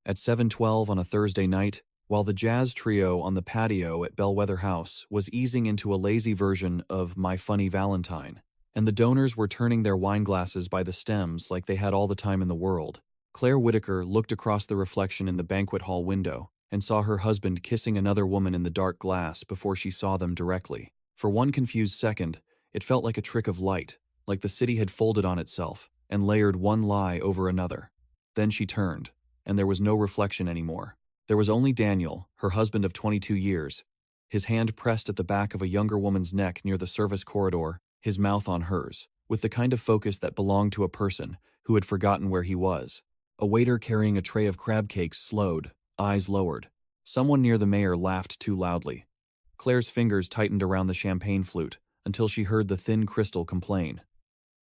At 7:12 on a Thursday night, while the jazz trio on the patio at Bellwether House was easing into a lazy version of My Funny Valentine, and the donors were turning their wine glasses by the stems like they had all the time in the world, Claire Whitaker looked across the reflection in the banquet hall window and saw her husband kissing another woman in the dark glass before she saw them directly. For one confused second, it felt like a trick of light, like the city had folded on itself and layered one lie over another. Then she turned, and there was no reflection anymore. There was only Daniel, her husband of 22 years, his hand pressed at the back of a younger woman's neck near the service corridor, his mouth on hers, with the kind of focus that belonged to a person who had forgotten where he was. A waiter carrying a tray of crab cakes slowed, eyes lowered. Someone near the mayor laughed too loudly. Claire's fingers tightened around the champagne flute until she heard the thin crystal complain.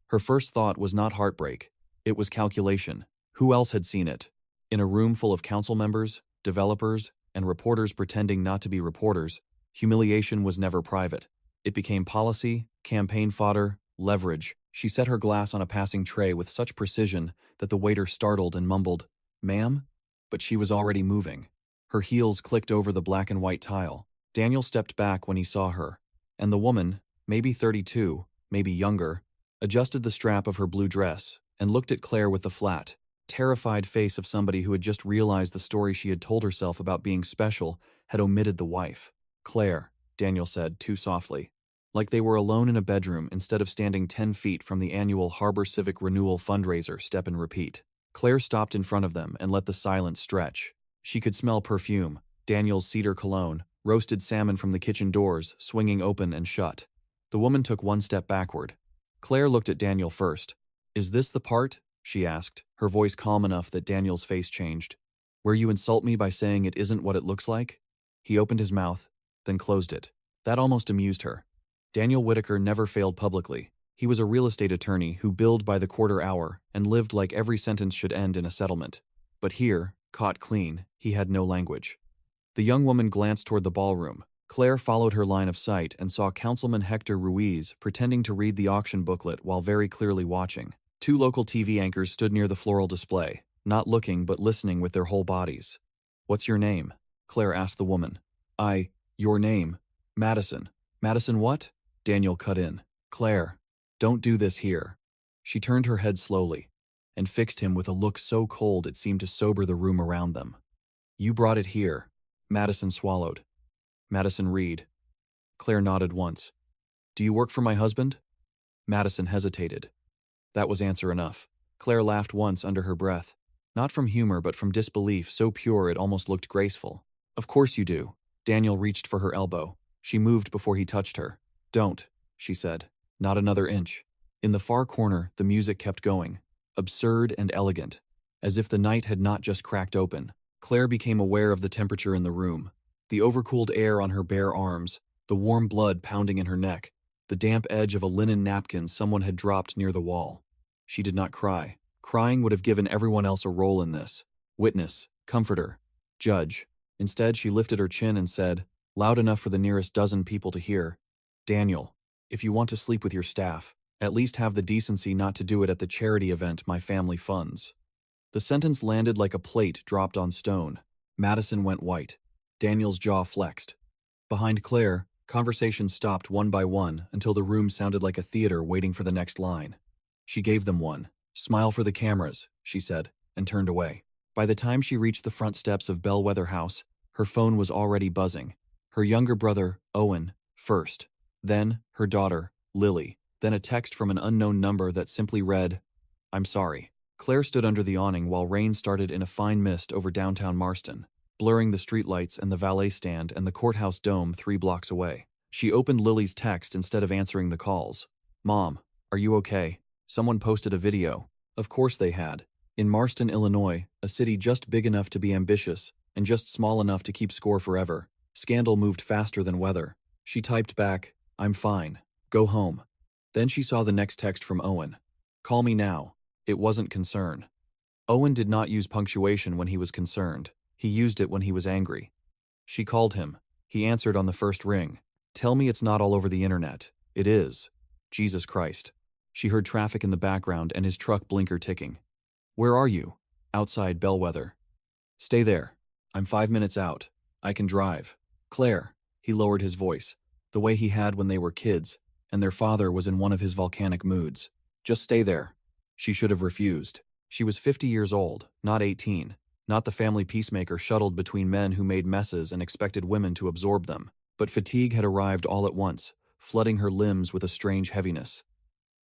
Her first thought was not heartbreak, it was calculation. Who else had seen it? In a room full of council members, developers, and reporters pretending not to be reporters, humiliation was never private. It became policy, campaign fodder, leverage. She set her glass on a passing tray with such precision that the waiter startled and mumbled, "Ma'am?" But she was already moving. Her heels clicked over the black and white tile. Daniel stepped back when he saw her, and the woman, maybe 32, maybe younger, adjusted the strap of her blue dress and looked at Claire with the flat, terrified face of somebody who had just realized the story she had told herself about being special had omitted the wife. "Claire," Daniel said, too softly, like they were alone in a bedroom instead of standing 10 feet from the annual Harbor Civic Renewal fundraiser step and repeat. Claire stopped in front of them and let the silence stretch. She could smell perfume, Daniel's cedar cologne, roasted salmon from the kitchen doors swinging open and shut. The woman took one step backward. Claire looked at Daniel first. "Is this the part?" she asked, her voice calm enough that Daniel's face changed. "Where you insult me by saying it isn't what it looks like?" He opened his mouth, then closed it. That almost amused her. Daniel Whitaker never failed publicly. He was a real estate attorney who billed by the quarter hour and lived like every sentence should end in a settlement. But here, caught clean, he had no language. The young woman glanced toward the ballroom. Claire followed her line of sight and saw Councilman Hector Ruiz pretending to read the auction booklet while very clearly watching. Two local TV anchors stood near the floral display, not looking but listening with their whole bodies. "What's your name?" Claire asked the woman. Your name? Madison." "Madison what?" Daniel cut in. "Claire, don't do this here." She turned her head slowly and fixed him with a look so cold it seemed to sober the room around them. "You brought it here." Madison swallowed. "Madison Reed." Claire nodded once. "Do you work for my husband?" Madison hesitated. That was answer enough. Claire laughed once under her breath, not from humor but from disbelief so pure it almost looked graceful. "Of course you do." Daniel reached for her elbow. She moved before he touched her. "Don't," she said. "Not another inch." In the far corner, the music kept going, absurd and elegant, as if the night had not just cracked open. Claire became aware of the temperature in the room, the overcooled air on her bare arms, the warm blood pounding in her neck, the damp edge of a linen napkin someone had dropped near the wall. She did not cry. Crying would have given everyone else a role in this. Witness, comforter, judge. Instead, she lifted her chin and said, loud enough for the nearest dozen people to hear, "Daniel, if you want to sleep with your staff, at least have the decency not to do it at the charity event my family funds." The sentence landed like a plate dropped on stone. Madison went white. Daniel's jaw flexed. Behind Claire, conversation stopped one by one until the room sounded like a theater waiting for the next line. She gave them one. "Smile for the cameras," she said, and turned away. By the time she reached the front steps of Bellwether House, her phone was already buzzing. Her younger brother, Owen, first. Then her daughter, Lily. Then a text from an unknown number that simply read, "I'm sorry." Claire stood under the awning while rain started in a fine mist over downtown Marston, blurring the streetlights and the valet stand and the courthouse dome 3 blocks away. She opened Lily's text instead of answering the calls. "Mom, are you okay? Someone posted a video." Of course they had. In Marston, Illinois, a city just big enough to be ambitious and just small enough to keep score forever, scandal moved faster than weather. She typed back, "I'm fine. Go home." Then she saw the next text from Owen. "Call me now." It wasn't concern. Owen did not use punctuation when he was concerned. He used it when he was angry. She called him. He answered on the first ring. "Tell me it's not all over the internet." "It is." Jesus Christ. She heard traffic in the background and his truck blinker ticking. "Where are you?" "Outside Bellwether." Stay there. I'm 5 minutes out. I can drive. Claire, he lowered his voice, the way he had when they were kids, and their father was in one of his volcanic moods. Just stay there. She should have refused. She was 50 years old, not 18, not the family peacemaker shuttled between men who made messes and expected women to absorb them. But fatigue had arrived all at once, flooding her limbs with a strange heaviness.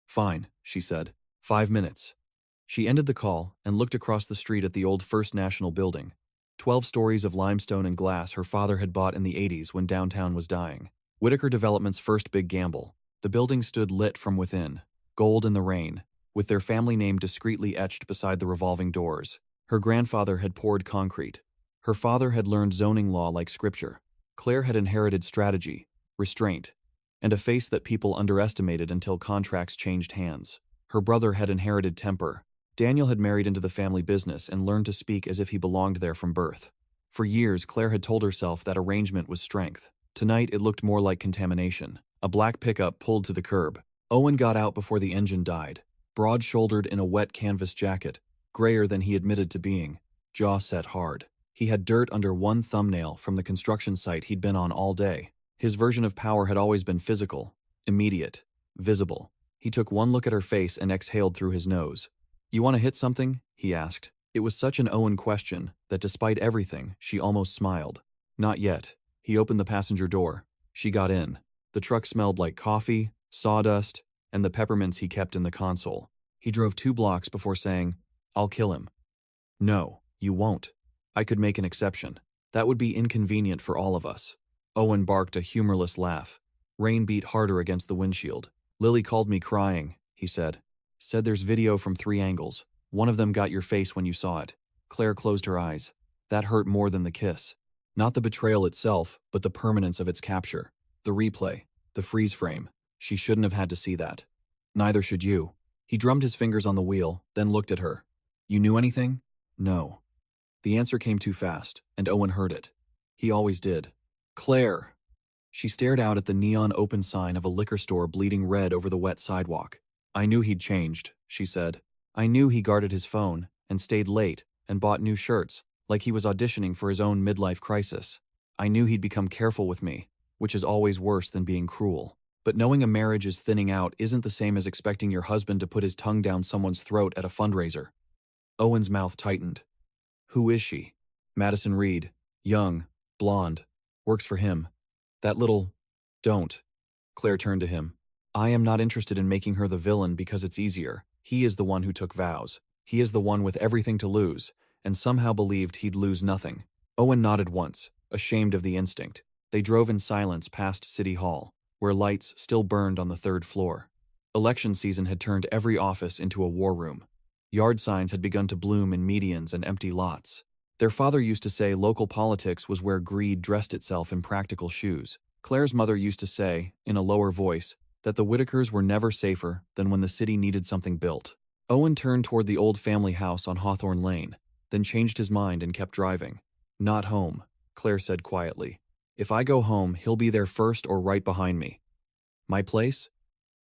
Fine, she said. 5 minutes. She ended the call and looked across the street at the old First National building. 12 stories of limestone and glass her father had bought in the 80s when downtown was dying. Whitaker Development's first big gamble. The building stood lit from within, gold in the rain, with their family name discreetly etched beside the revolving doors. Her grandfather had poured concrete. Her father had learned zoning law like scripture. Claire had inherited strategy, restraint, and a face that people underestimated until contracts changed hands. Her brother had inherited temper. Daniel had married into the family business and learned to speak as if he belonged there from birth. For years, Claire had told herself that arrangement was strength. Tonight, it looked more like contamination. A black pickup pulled to the curb. Owen got out before the engine died, broad-shouldered in a wet canvas jacket, grayer than he admitted to being, jaw set hard. He had dirt under one thumbnail from the construction site he'd been on all day. His version of power had always been physical, immediate, visible. He took one look at her face and exhaled through his nose. You want to hit something? He asked. It was such an Owen question that despite everything, she almost smiled. Not yet. He opened the passenger door. She got in. The truck smelled like coffee, sawdust, and the peppermints he kept in the console. He drove 2 blocks before saying, I'll kill him. No, you won't. I could make an exception. That would be inconvenient for all of us. Owen barked a humorless laugh. Rain beat harder against the windshield. Lily called me crying, he said. Said there's video from 3 angles. One of them got your face when you saw it. Claire closed her eyes. That hurt more than the kiss. Not the betrayal itself, but the permanence of its capture. The replay. The freeze frame. She shouldn't have had to see that. Neither should you. He drummed his fingers on the wheel, then looked at her. You knew anything? No. The answer came too fast, and Owen heard it. He always did. Claire. She stared out at the neon open sign of a liquor store bleeding red over the wet sidewalk. I knew he'd changed, she said. I knew he guarded his phone, and stayed late, and bought new shirts, like he was auditioning for his own midlife crisis. I knew he'd become careful with me, which is always worse than being cruel. But knowing a marriage is thinning out isn't the same as expecting your husband to put his tongue down someone's throat at a fundraiser. Owen's mouth tightened. Who is she? Madison Reed. Young. Blonde. Works for him. That little... Don't. Claire turned to him. I am not interested in making her the villain because it's easier. He is the one who took vows. He is the one with everything to lose, and somehow believed he'd lose nothing. Owen nodded once, ashamed of the instinct. They drove in silence past City Hall, where lights still burned on the 3rd floor. Election season had turned every office into a war room. Yard signs had begun to bloom in medians and empty lots. Their father used to say local politics was where greed dressed itself in practical shoes. Claire's mother used to say, in a lower voice, that the Whitakers were never safer than when the city needed something built. Owen turned toward the old family house on Hawthorne Lane, then changed his mind and kept driving. Not home, Claire said quietly. If I go home, he'll be there first or right behind me. My place?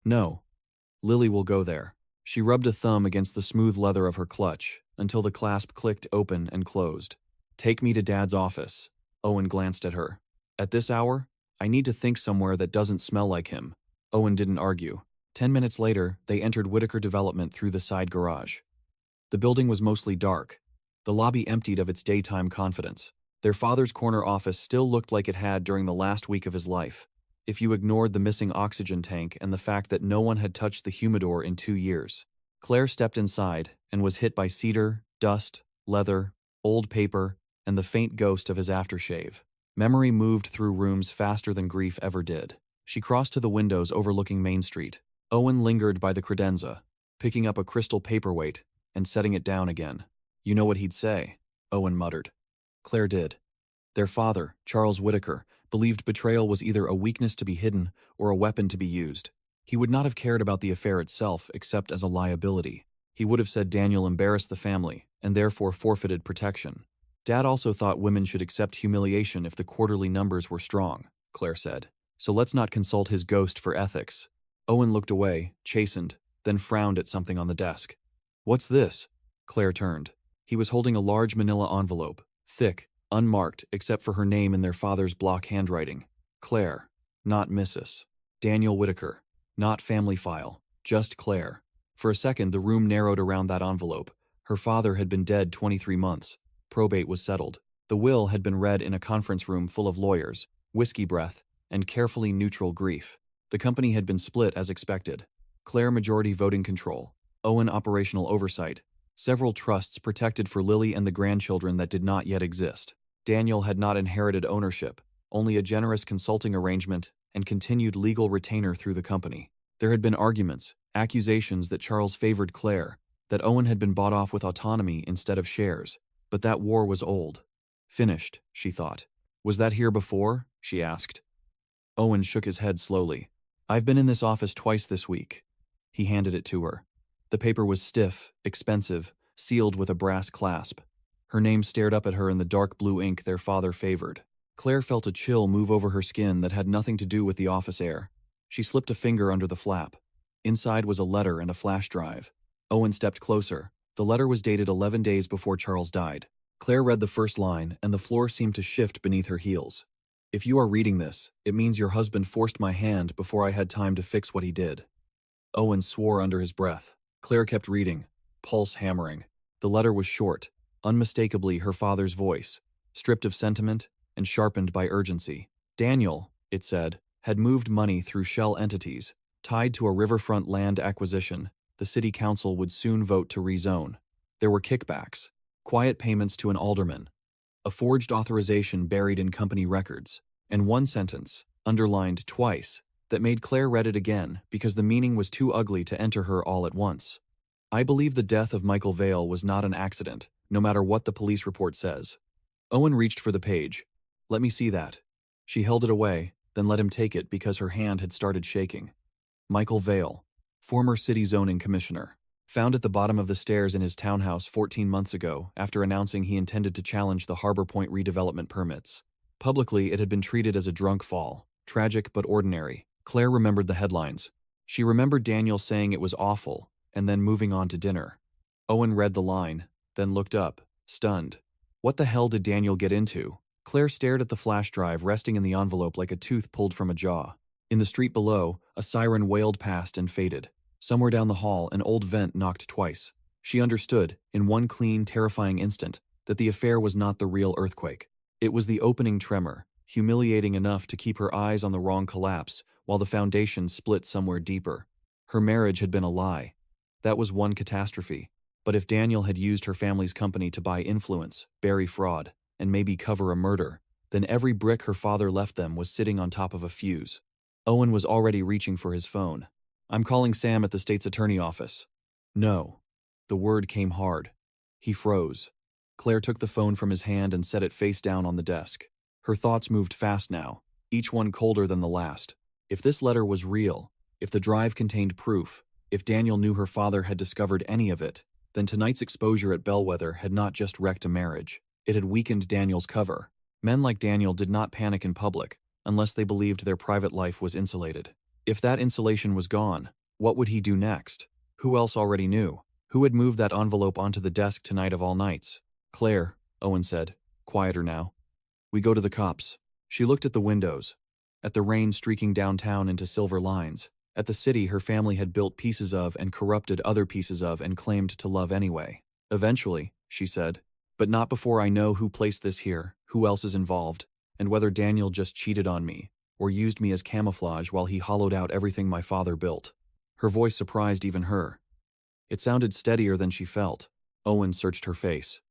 No. Lily will go there. She rubbed a thumb against the smooth leather of her clutch until the clasp clicked open and closed. Take me to Dad's office. Owen glanced at her. At this hour, I need to think somewhere that doesn't smell like him. Owen didn't argue. 10 minutes later, they entered Whitaker Development through the side garage. The building was mostly dark. The lobby emptied of its daytime confidence. Their father's corner office still looked like it had during the last week of his life, if you ignored the missing oxygen tank and the fact that no one had touched the humidor in 2 years. Claire stepped inside and was hit by cedar, dust, leather, old paper, and the faint ghost of his aftershave. Memory moved through rooms faster than grief ever did. She crossed to the windows overlooking Main Street. Owen lingered by the credenza, picking up a crystal paperweight and setting it down again. You know what he'd say, Owen muttered. Claire did. Their father, Charles Whitaker, believed betrayal was either a weakness to be hidden or a weapon to be used. He would not have cared about the affair itself except as a liability. He would have said Daniel embarrassed the family and therefore forfeited protection. Dad also thought women should accept humiliation if the quarterly numbers were strong, Claire said. So let's not consult his ghost for ethics. Owen looked away, chastened, then frowned at something on the desk. What's this? Claire turned. He was holding a large manila envelope, Thick, unmarked except for her name in their father's block handwriting. Claire, not Mrs. Daniel Whitaker, not family file, just Claire. For a second, the room narrowed around that envelope. Her father had been dead 23 months. Probate was settled. The will had been read in a conference room full of lawyers, whiskey breath, and carefully neutral grief. The company had been split as expected. Claire majority voting control, Owen operational oversight, several trusts protected for Lily and the grandchildren that did not yet exist. Daniel had not inherited ownership, only a generous consulting arrangement and continued legal retainer through the company. There had been arguments, accusations that Charles favored Claire, that Owen had been bought off with autonomy instead of shares. But that war was old. Finished, she thought. Was that here before? She asked. Owen shook his head slowly. I've been in this office twice this week. He handed it to her. The paper was stiff, expensive, sealed with a brass clasp. Her name stared up at her in the dark blue ink their father favored. Claire felt a chill move over her skin that had nothing to do with the office air. She slipped a finger under the flap. Inside was a letter and a flash drive. Owen stepped closer. The letter was dated 11 days before Charles died. Claire read the first line, and the floor seemed to shift beneath her heels. If you are reading this, it means your husband forced my hand before I had time to fix what he did. Owen swore under his breath. Claire kept reading, pulse hammering. The letter was short, unmistakably her father's voice, stripped of sentiment and sharpened by urgency. Daniel, it said, had moved money through shell entities, tied to a riverfront land acquisition. The city council would soon vote to rezone. There were kickbacks, quiet payments to an alderman, a forged authorization buried in company records, and one sentence, underlined twice, that made Claire read it again because the meaning was too ugly to enter her all at once. I believe the death of Michael Vale was not an accident, no matter what the police report says. Owen reached for the page. Let me see that. She held it away, then let him take it because her hand had started shaking. Michael Vale, former city zoning commissioner, found at the bottom of the stairs in his townhouse 14 months ago after announcing he intended to challenge the Harbor Point redevelopment permits. Publicly, it had been treated as a drunk fall, tragic but ordinary. Claire remembered the headlines. She remembered Daniel saying it was awful, and then moving on to dinner. Owen read the line, then looked up, stunned. What the hell did Daniel get into? Claire stared at the flash drive resting in the envelope like a tooth pulled from a jaw. In the street below, a siren wailed past and faded. Somewhere down the hall, an old vent knocked twice. She understood, in one clean, terrifying instant, that the affair was not the real earthquake. It was the opening tremor, humiliating enough to keep her eyes on the wrong collapse, while the foundation split somewhere deeper. Her marriage had been a lie. That was one catastrophe. But if Daniel had used her family's company to buy influence, bury fraud, and maybe cover a murder, then every brick her father left them was sitting on top of a fuse. Owen was already reaching for his phone. I'm calling Sam at the state's attorney office. No. The word came hard. He froze. Claire took the phone from his hand and set it face down on the desk. Her thoughts moved fast now, each one colder than the last. If this letter was real, if the drive contained proof, if Daniel knew her father had discovered any of it, then tonight's exposure at Bellwether had not just wrecked a marriage. It had weakened Daniel's cover. Men like Daniel did not panic in public, unless they believed their private life was insulated. If that insulation was gone, what would he do next? Who else already knew? Who had moved that envelope onto the desk tonight of all nights? Claire, Owen said, quieter now. We go to the cops. She looked at the windows, at the rain streaking downtown into silver lines, at the city her family had built pieces of and corrupted other pieces of and claimed to love anyway. Eventually, she said, but not before I know who placed this here, who else is involved, and whether Daniel just cheated on me, or used me as camouflage while he hollowed out everything my father built. Her voice surprised even her. It sounded steadier than she felt. Owen searched her face.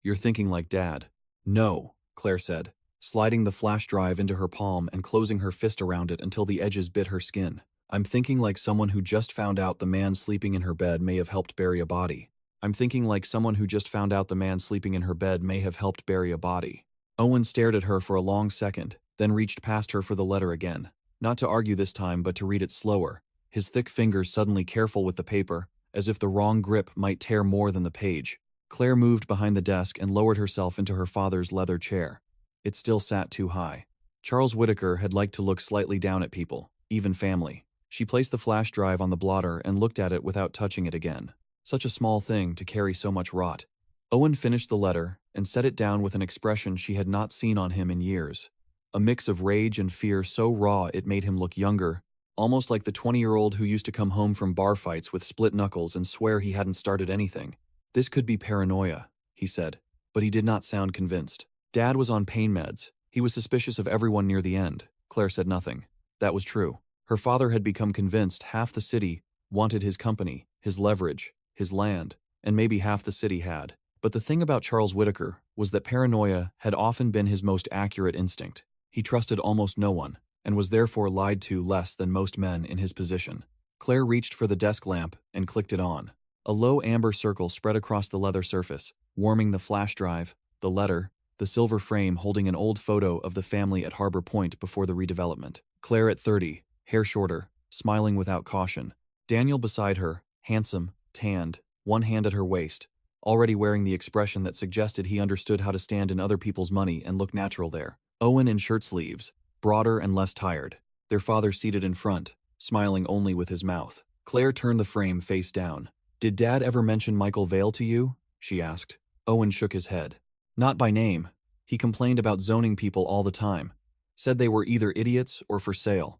You're thinking like Dad. No, Claire said, sliding the flash drive into her palm and closing her fist around it until the edges bit her skin. I'm thinking like someone who just found out the man sleeping in her bed may have helped bury a body. I'm thinking like someone who just found out the man sleeping in her bed may have helped bury a body. Owen stared at her for a long second, then reached past her for the letter again. Not to argue this time, but to read it slower, his thick fingers suddenly careful with the paper, as if the wrong grip might tear more than the page. Claire moved behind the desk and lowered herself into her father's leather chair. It still sat too high. Charles Whitaker had liked to look slightly down at people, even family. She placed the flash drive on the blotter and looked at it without touching it again. Such a small thing to carry so much rot. Owen finished the letter and set it down with an expression she had not seen on him in years. A mix of rage and fear so raw it made him look younger, almost like the 20-year-old who used to come home from bar fights with split knuckles and swear he hadn't started anything. "This could be paranoia," he said, but he did not sound convinced. Dad was on pain meds. He was suspicious of everyone near the end. Claire said nothing. That was true. Her father had become convinced half the city wanted his company, his leverage, his land, and maybe half the city had. But the thing about Charles Whitaker was that paranoia had often been his most accurate instinct. He trusted almost no one, and was therefore lied to less than most men in his position. Claire reached for the desk lamp and clicked it on. A low amber circle spread across the leather surface, warming the flash drive, the letter, the silver frame holding an old photo of the family at Harbor Point before the redevelopment. Claire at 30, hair shorter, smiling without caution. Daniel beside her, handsome, tanned, one hand at her waist, already wearing the expression that suggested he understood how to stand in other people's money and look natural there. Owen in shirt sleeves, broader and less tired. Their father seated in front, smiling only with his mouth. Claire turned the frame face down. "Did Dad ever mention Michael Vale to you?" she asked. Owen shook his head. "Not by name. He complained about zoning people all the time. Said they were either idiots or for sale."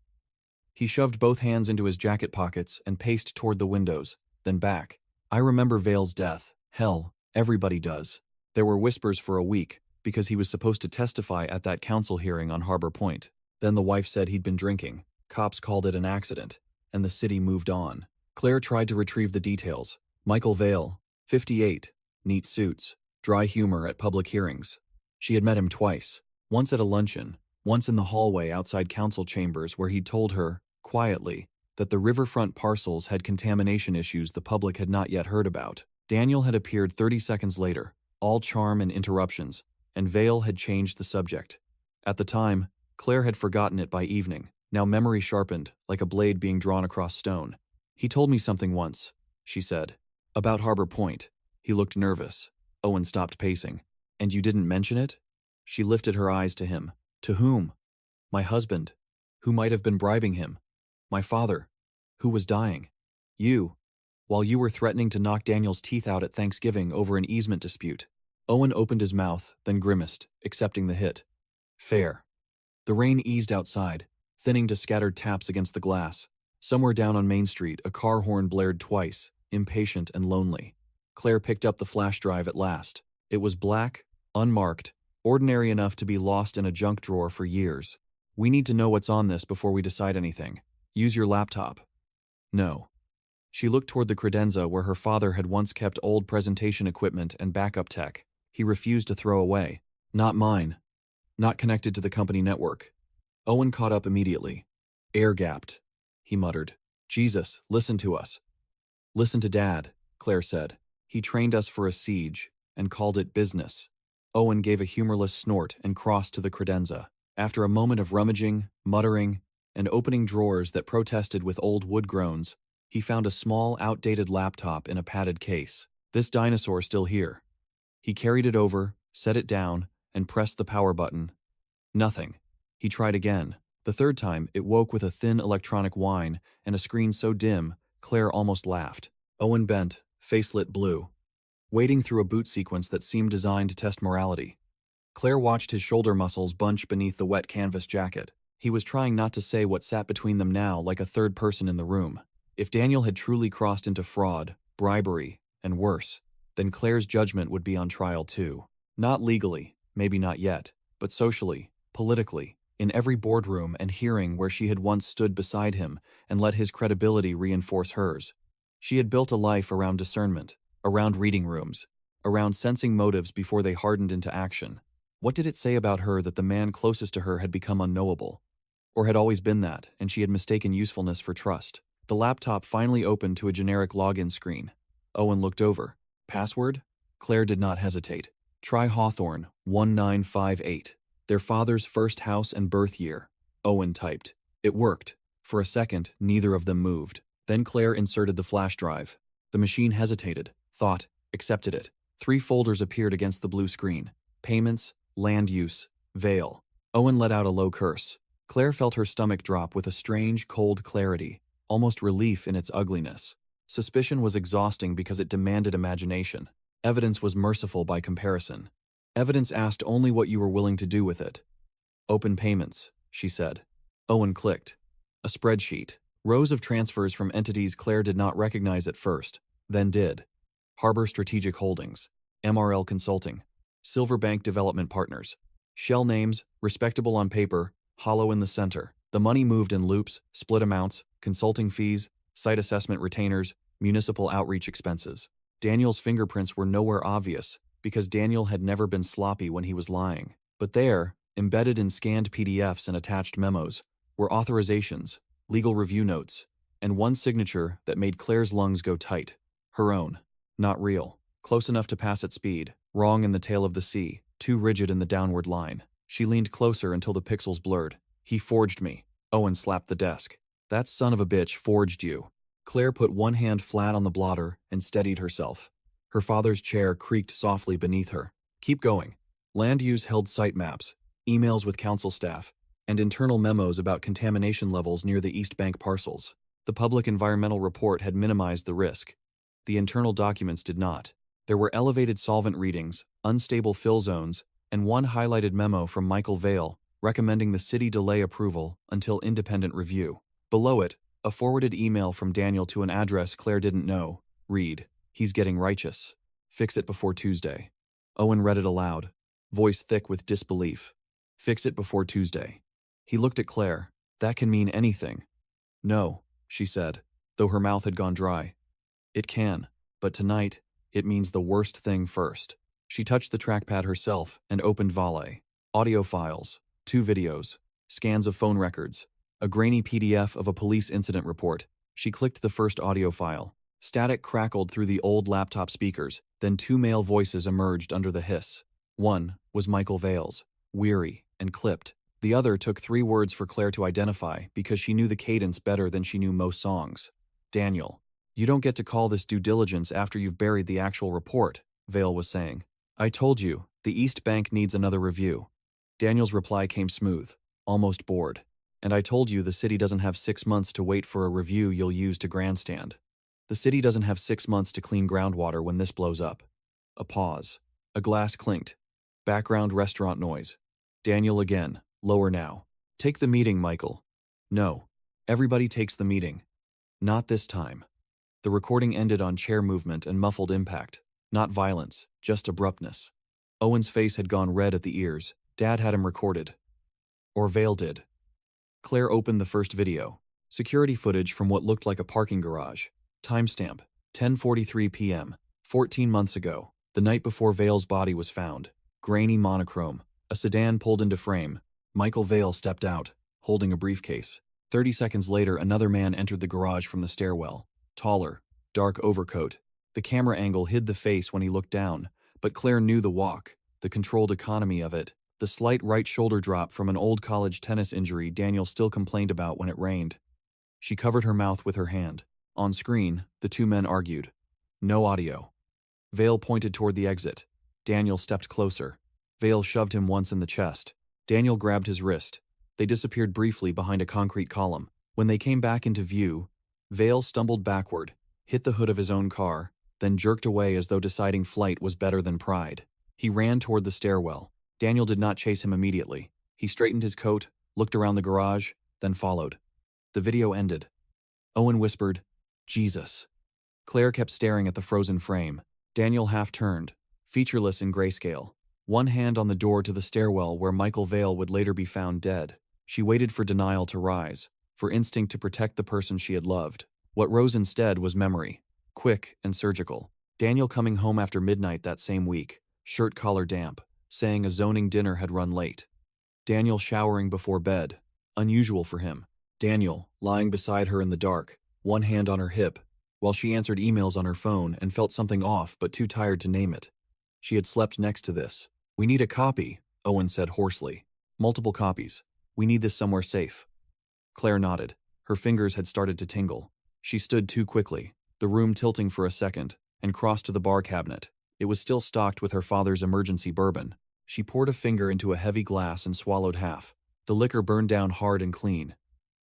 He shoved both hands into his jacket pockets and paced toward the windows, then back. "I remember Vale's death. Hell, everybody does. There were whispers for a week, because he was supposed to testify at that council hearing on Harbor Point. Then the wife said he'd been drinking. Cops called it an accident, and the city moved on." Claire tried to retrieve the details. Michael Vale, 58, neat suits, dry humor at public hearings. She had met him twice, once at a luncheon, once in the hallway outside council chambers where he'd told her, quietly, that the riverfront parcels had contamination issues the public had not yet heard about. Daniel had appeared 30 seconds later, all charm and interruptions, and Vale had changed the subject. At the time, Claire had forgotten it by evening, now memory sharpened, like a blade being drawn across stone. "He told me something once," she said. "About Harbor Point." He looked nervous. Owen stopped pacing. "And you didn't mention it?" She lifted her eyes to him. "To whom?" "My husband, who might have been bribing him. My father, who was dying. You, while you were threatening to knock Daniel's teeth out at Thanksgiving over an easement dispute." Owen opened his mouth, then grimaced, accepting the hit. "Fair." The rain eased outside, thinning to scattered taps against the glass. Somewhere down on Main Street, a car horn blared twice, impatient and lonely. Claire picked up the flash drive at last. It was black, unmarked, ordinary enough to be lost in a junk drawer for years. "We need to know what's on this before we decide anything. Use your laptop." "No." She looked toward the credenza where her father had once kept old presentation equipment and backup tech. He refused to throw away. "Not mine. Not connected to the company network." Owen caught up immediately. "Air-gapped," he muttered. "Jesus, listen to us." "Listen to Dad," Claire said. "He trained us for a siege and called it business." Owen gave a humorless snort and crossed to the credenza. After a moment of rummaging, muttering, and opening drawers that protested with old wood groans, he found a small, outdated laptop in a padded case. This dinosaur still here. He carried it over, set it down, and pressed the power button. Nothing. He tried again. The third time, it woke with a thin electronic whine and a screen so dim, Claire almost laughed. Owen bent, face lit blue, wading through a boot sequence that seemed designed to test morality. Claire watched his shoulder muscles bunch beneath the wet canvas jacket. He was trying not to say what sat between them now like a third person in the room. If Daniel had truly crossed into fraud, bribery, and worse, then Claire's judgment would be on trial too. Not legally, maybe not yet, but socially, politically, in every boardroom and hearing where she had once stood beside him and let his credibility reinforce hers. She had built a life around discernment, around reading rooms, around sensing motives before they hardened into action. What did it say about her that the man closest to her had become unknowable? Or had always been that, and she had mistaken usefulness for trust? The laptop finally opened to a generic login screen. Owen looked over. Password? Claire did not hesitate. Try Hawthorne, 1958. Their father's first house and birth year. Owen typed. It worked. For a second, neither of them moved. Then Claire inserted the flash drive. The machine hesitated, thought, accepted it. 3 folders appeared against the blue screen. Payments, land use, Vale. Owen let out a low curse. Claire felt her stomach drop with a strange, cold clarity, almost relief in its ugliness. Suspicion was exhausting because it demanded imagination. Evidence was merciful by comparison. Evidence asked only what you were willing to do with it. Open payments, she said. Owen clicked. A spreadsheet. Rows of transfers from entities Claire did not recognize at first, then did. Harbor Strategic Holdings, MRL Consulting, Silverbank Development Partners. Shell names, respectable on paper, hollow in the center. The money moved in loops, split amounts, consulting fees, site assessment retainers, municipal outreach expenses. Daniel's fingerprints were nowhere obvious, because Daniel had never been sloppy when he was lying. But there, embedded in scanned PDFs and attached memos, were authorizations, legal review notes, and one signature that made Claire's lungs go tight. Her own. Not real. Close enough to pass at speed, wrong in the tail of the sea, too rigid in the downward line. She leaned closer until the pixels blurred. He forged me. Owen slapped the desk. That son of a bitch forged you. Claire put one hand flat on the blotter and steadied herself. Her father's chair creaked softly beneath her. Keep going. Land use held site maps, emails with council staff, and internal memos about contamination levels near the East Bank parcels. The public environmental report had minimized the risk. The internal documents did not. There were elevated solvent readings, unstable fill zones, and one highlighted memo from Michael Vale recommending the city delay approval until independent review. Below it, a forwarded email from Daniel to an address Claire didn't know. Read, he's getting righteous. Fix it before Tuesday. Owen read it aloud, voice thick with disbelief. Fix it before Tuesday. He looked at Claire. That can mean anything. No, she said, though her mouth had gone dry. It can, but tonight, it means the worst thing first. She touched the trackpad herself and opened Vale. Audio files, 2 videos, scans of phone records, a grainy PDF of a police incident report. She clicked the first audio file. Static crackled through the old laptop speakers, then 2 male voices emerged under the hiss. One was Michael Vale's, weary and clipped. The other took 3 words for Claire to identify because she knew the cadence better than she knew most songs. Daniel. You don't get to call this due diligence after you've buried the actual report, Vale was saying. I told you, the East Bank needs another review. Daniel's reply came smooth, almost bored. And I told you the city doesn't have 6 months to wait for a review you'll use to grandstand. The city doesn't have 6 months to clean groundwater when this blows up. A pause. A glass clinked. Background restaurant noise. Daniel again, lower now. Take the meeting, Michael. No. Everybody takes the meeting. Not this time. The recording ended on chair movement and muffled impact. Not violence, just abruptness. Owen's face had gone red at the ears. Dad had him recorded. Or Vale did. Claire opened the first video. Security footage from what looked like a parking garage. Timestamp, 10:43 p.m., 14 months ago, the night before Vale's body was found. Grainy monochrome. A sedan pulled into frame. Michael Vale stepped out, holding a briefcase. 30 seconds later, another man entered the garage from the stairwell. Taller, dark overcoat. The camera angle hid the face when he looked down, but Claire knew the walk, the controlled economy of it, the slight right shoulder drop from an old college tennis injury Daniel still complained about when it rained. She covered her mouth with her hand. On screen, the 2 men argued. No audio. Vale pointed toward the exit. Daniel stepped closer. Vale shoved him once in the chest. Daniel grabbed his wrist. They disappeared briefly behind a concrete column. When they came back into view, Vale stumbled backward, hit the hood of his own car, then jerked away as though deciding flight was better than pride. He ran toward the stairwell. Daniel did not chase him immediately. He straightened his coat, looked around the garage, then followed. The video ended. Owen whispered, Jesus. Claire kept staring at the frozen frame. Daniel half turned, featureless in grayscale. One hand on the door to the stairwell where Michael Vale would later be found dead. She waited for denial to rise, for instinct to protect the person she had loved. What rose instead was memory, quick and surgical. Daniel coming home after midnight that same week, shirt collar damp, saying a zoning dinner had run late. Daniel showering before bed, unusual for him. Daniel, lying beside her in the dark, one hand on her hip, while she answered emails on her phone and felt something off but too tired to name it. She had slept next to this. We need a copy, Owen said hoarsely. Multiple copies. We need this somewhere safe. Claire nodded. Her fingers had started to tingle. She stood too quickly, the room tilting for a second, and crossed to the bar cabinet. It was still stocked with her father's emergency bourbon. She poured a finger into a heavy glass and swallowed half. The liquor burned down hard and clean.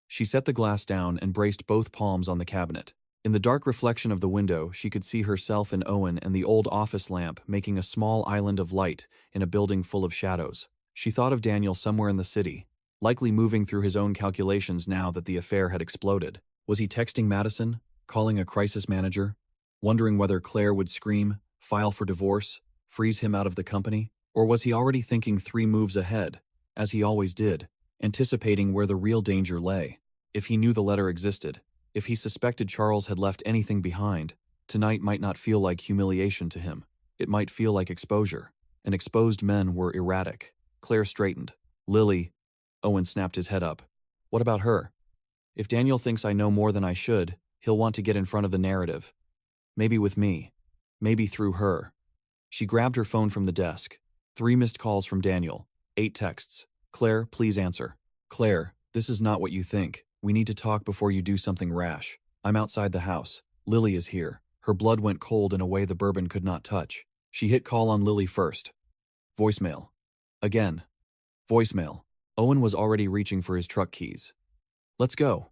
She set the glass down and braced both palms on the cabinet. In the dark reflection of the window, she could see herself and Owen and the old office lamp making a small island of light in a building full of shadows. She thought of Daniel somewhere in the city, likely moving through his own calculations now that the affair had exploded. Was he texting Madison, calling a crisis manager, wondering whether Claire would scream, file for divorce, freeze him out of the company? Or was he already thinking 3 moves ahead, as he always did, anticipating where the real danger lay? If he knew the letter existed, if he suspected Charles had left anything behind, tonight might not feel like humiliation to him. It might feel like exposure. And exposed men were erratic. Claire straightened. Lily. Owen snapped his head up. What about her? If Daniel thinks I know more than I should, he'll want to get in front of the narrative. Maybe with me. Maybe through her. She grabbed her phone from the desk. 3 missed calls from Daniel. 8 texts. Claire, please answer. Claire, this is not what you think. We need to talk before you do something rash. I'm outside the house. Lily is here. Her blood went cold in a way the bourbon could not touch. She hit call on Lily first. Voicemail. Again. Voicemail. Owen was already reaching for his truck keys. Let's go.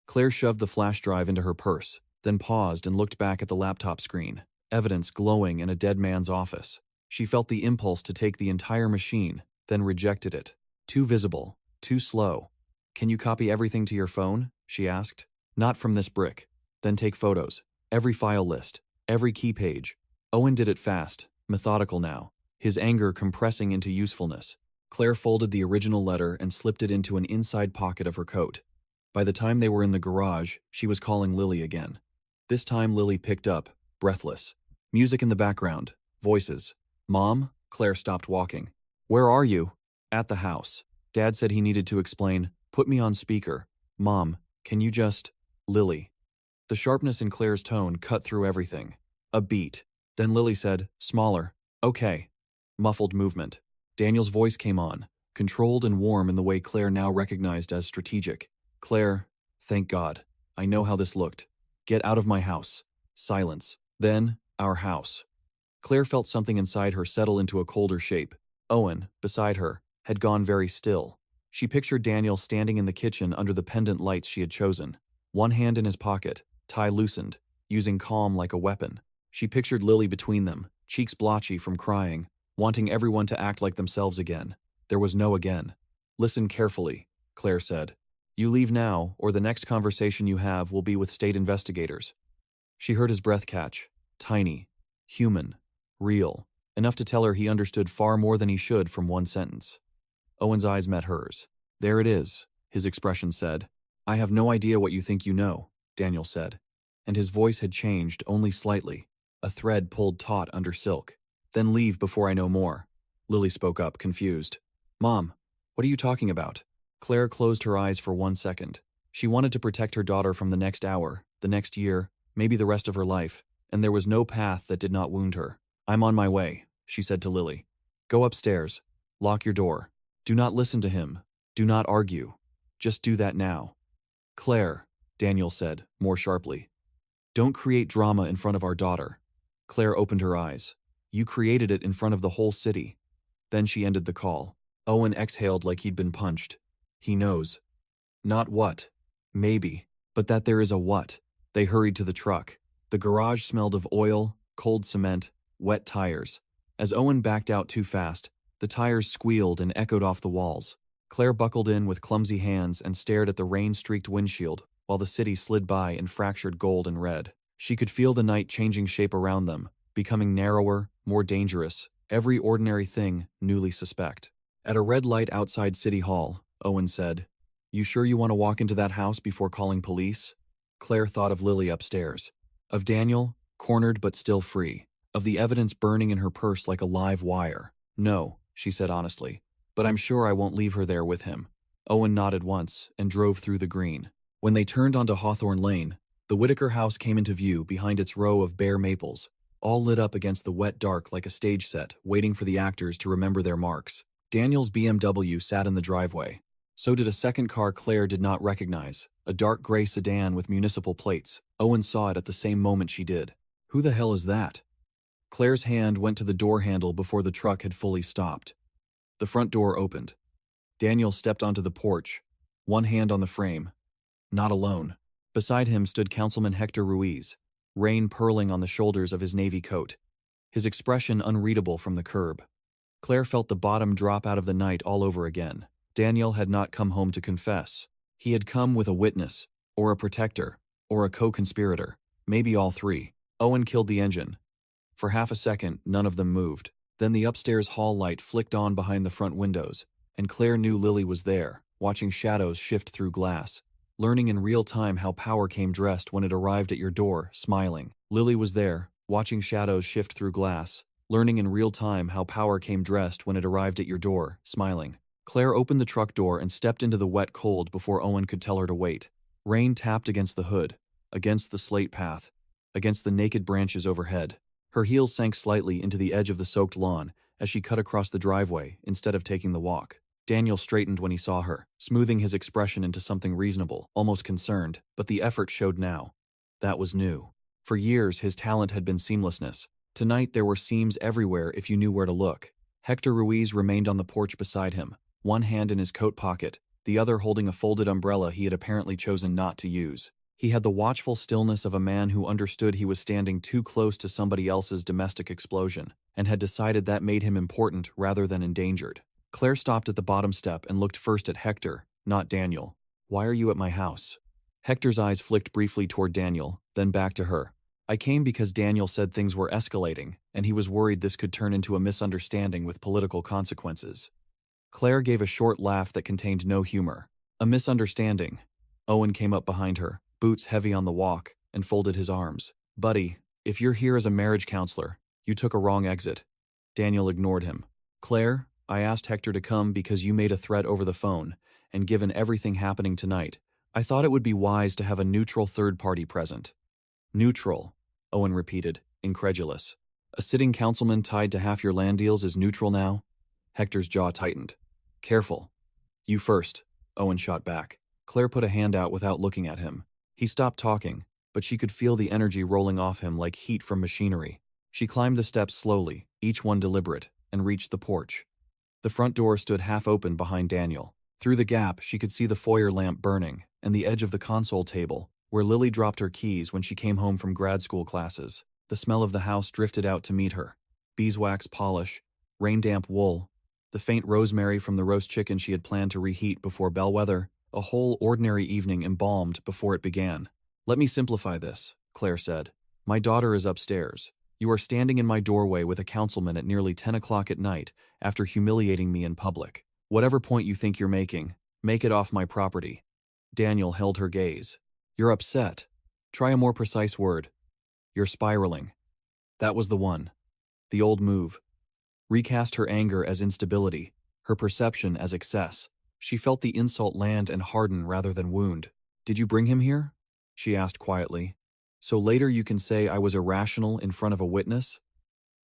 Claire shoved the flash drive into her purse, then paused and looked back at the laptop screen. Evidence glowing in a dead man's office. She felt the impulse to take the entire machine, then rejected it. Too visible. Too slow. Can you copy everything to your phone? She asked. Not from this brick. Then take photos. Every file list. Every key page. Owen did it fast, methodical now, his anger compressing into usefulness. Claire folded the original letter and slipped it into an inside pocket of her coat. By the time they were in the garage, she was calling Lily again. This time Lily picked up, breathless. Music in the background. Voices. Mom? Claire stopped walking. Where are you? At the house. Dad said he needed to explain. Put me on speaker. Mom, can you just… Lily. The sharpness in Claire's tone cut through everything. A beat. Then Lily said, smaller. Okay. Muffled movement. Daniel's voice came on, controlled and warm in the way Claire now recognized as strategic. Claire, thank God. I know how this looked. Get out of my house. Silence. Then, our house. Claire felt something inside her settle into a colder shape. Owen, beside her, had gone very still. She pictured Daniel standing in the kitchen under the pendant lights she had chosen. One hand in his pocket, tie loosened, using calm like a weapon. She pictured Lily between them, cheeks blotchy from crying, wanting everyone to act like themselves again. There was no again. Listen carefully, Claire said. You leave now, or the next conversation you have will be with state investigators. She heard his breath catch. Tiny. Human. Real. Enough to tell her he understood far more than he should from one sentence. Owen's eyes met hers. There it is, his expression said. I have no idea what you think you know, Daniel said. And his voice had changed only slightly, a thread pulled taut under silk. Then leave before I know more. Lily spoke up, confused. Mom, what are you talking about? Claire closed her eyes for 1 second. She wanted to protect her daughter from the next hour, the next year, maybe the rest of her life, and there was no path that did not wound her. I'm on my way, she said to Lily. Go upstairs. Lock your door. Do not listen to him. Do not argue. Just do that now. Claire, Daniel said, more sharply. Don't create drama in front of our daughter. Claire opened her eyes. You created it in front of the whole city. Then she ended the call. Owen exhaled like he'd been punched. He knows. Not what. Maybe. But that there is a what. They hurried to the truck. The garage smelled of oil, cold cement, wet tires. As Owen backed out too fast, the tires squealed and echoed off the walls. Claire buckled in with clumsy hands and stared at the rain-streaked windshield while the city slid by in fractured gold and red. She could feel the night changing shape around them, becoming narrower, more dangerous, every ordinary thing newly suspect. At a red light outside City Hall, Owen said, You sure you want to walk into that house before calling police? Claire thought of Lily upstairs. Of Daniel, cornered but still free. Of the evidence burning in her purse like a live wire. No, she said honestly, but I'm sure I won't leave her there with him. Owen nodded once and drove through the green. When they turned onto Hawthorne Lane, the Whitaker house came into view behind its row of bare maples, all lit up against the wet dark like a stage set, waiting for the actors to remember their marks. Daniel's BMW sat in the driveway. So did a second car Claire did not recognize, a dark gray sedan with municipal plates. Owen saw it at the same moment she did. Who the hell is that? Claire's hand went to the door handle before the truck had fully stopped. The front door opened. Daniel stepped onto the porch, one hand on the frame. Not alone. Beside him stood Councilman Hector Ruiz, rain purling on the shoulders of his navy coat, his expression unreadable from the curb. Claire felt the bottom drop out of the night all over again. Daniel had not come home to confess. He had come with a witness, or a protector, or a co-conspirator, maybe all three. Owen killed the engine. For half a second, none of them moved. Then the upstairs hall light flicked on behind the front windows, and Claire knew Lily was there, watching shadows shift through glass, learning in real time how power came dressed when it arrived at your door, smiling. Lily was there, watching shadows shift through glass, learning in real time how power came dressed when it arrived at your door, smiling. Claire opened the truck door and stepped into the wet cold before Owen could tell her to wait. Rain tapped against the hood, against the slate path, against the naked branches overhead. Her heels sank slightly into the edge of the soaked lawn as she cut across the driveway instead of taking the walk. Daniel straightened when he saw her, smoothing his expression into something reasonable, almost concerned, but the effort showed now. That was new. For years, his talent had been seamlessness. Tonight, there were seams everywhere if you knew where to look. Hector Ruiz remained on the porch beside him, one hand in his coat pocket, the other holding a folded umbrella he had apparently chosen not to use. He had the watchful stillness of a man who understood he was standing too close to somebody else's domestic explosion, and had decided that made him important rather than endangered. Claire stopped at the bottom step and looked first at Hector, not Daniel. "Why are you at my house?" Hector's eyes flicked briefly toward Daniel, then back to her. "I came because Daniel said things were escalating, and he was worried this could turn into a misunderstanding with political consequences." Claire gave a short laugh that contained no humor. "A misunderstanding." Owen came up behind her, boots heavy on the walk, and folded his arms. "Buddy, if you're here as a marriage counselor, you took a wrong exit." Daniel ignored him. "Claire, I asked Hector to come because you made a threat over the phone, and given everything happening tonight, I thought it would be wise to have a neutral third party present." "Neutral," Owen repeated, incredulous. "A sitting councilman tied to half your land deals is neutral now?" Hector's jaw tightened. "Careful." "You first," Owen shot back. Claire put a hand out without looking at him. He stopped talking, but she could feel the energy rolling off him like heat from machinery. She climbed the steps slowly, each one deliberate, and reached the porch. The front door stood half open behind Daniel. Through the gap, she could see the foyer lamp burning, and the edge of the console table, where Lily dropped her keys when she came home from grad school classes. The smell of the house drifted out to meet her. Beeswax polish, rain-damp wool, the faint rosemary from the roast chicken she had planned to reheat before bellwether, a whole ordinary evening embalmed before it began. "Let me simplify this," Claire said. "My daughter is upstairs. You are standing in my doorway with a councilman at nearly 10 o'clock at night after humiliating me in public. Whatever point you think you're making, make it off my property." Daniel held her gaze. "You're upset. Try a more precise word." "You're spiraling." That was the one. The old move. Recast her anger as instability, her perception as excess. She felt the insult land and harden rather than wound. "Did you bring him here?" she asked quietly. "So later you can say I was irrational in front of a witness?"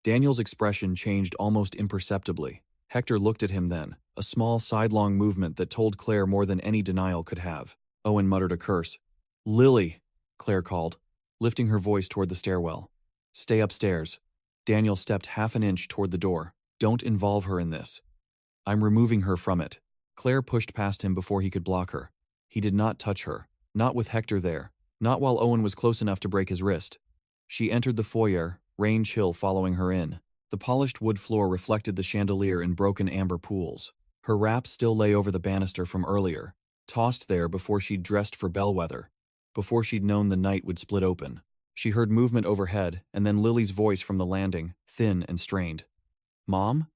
Daniel's expression changed almost imperceptibly. Hector looked at him then, a small sidelong movement that told Claire more than any denial could have. Owen muttered a curse. "Lily," Claire called, lifting her voice toward the stairwell. "Stay upstairs." Daniel stepped half an inch toward the door. "Don't involve her in this." "I'm removing her from it." Claire pushed past him before he could block her. He did not touch her, not with Hector there, not while Owen was close enough to break his wrist. She entered the foyer, rain chill following her in. The polished wood floor reflected the chandelier in broken amber pools. Her wrap still lay over the banister from earlier, tossed there before she'd dressed for bellwether, before she'd known the night would split open. She heard movement overhead, and then Lily's voice from the landing, thin and strained. "Mom?"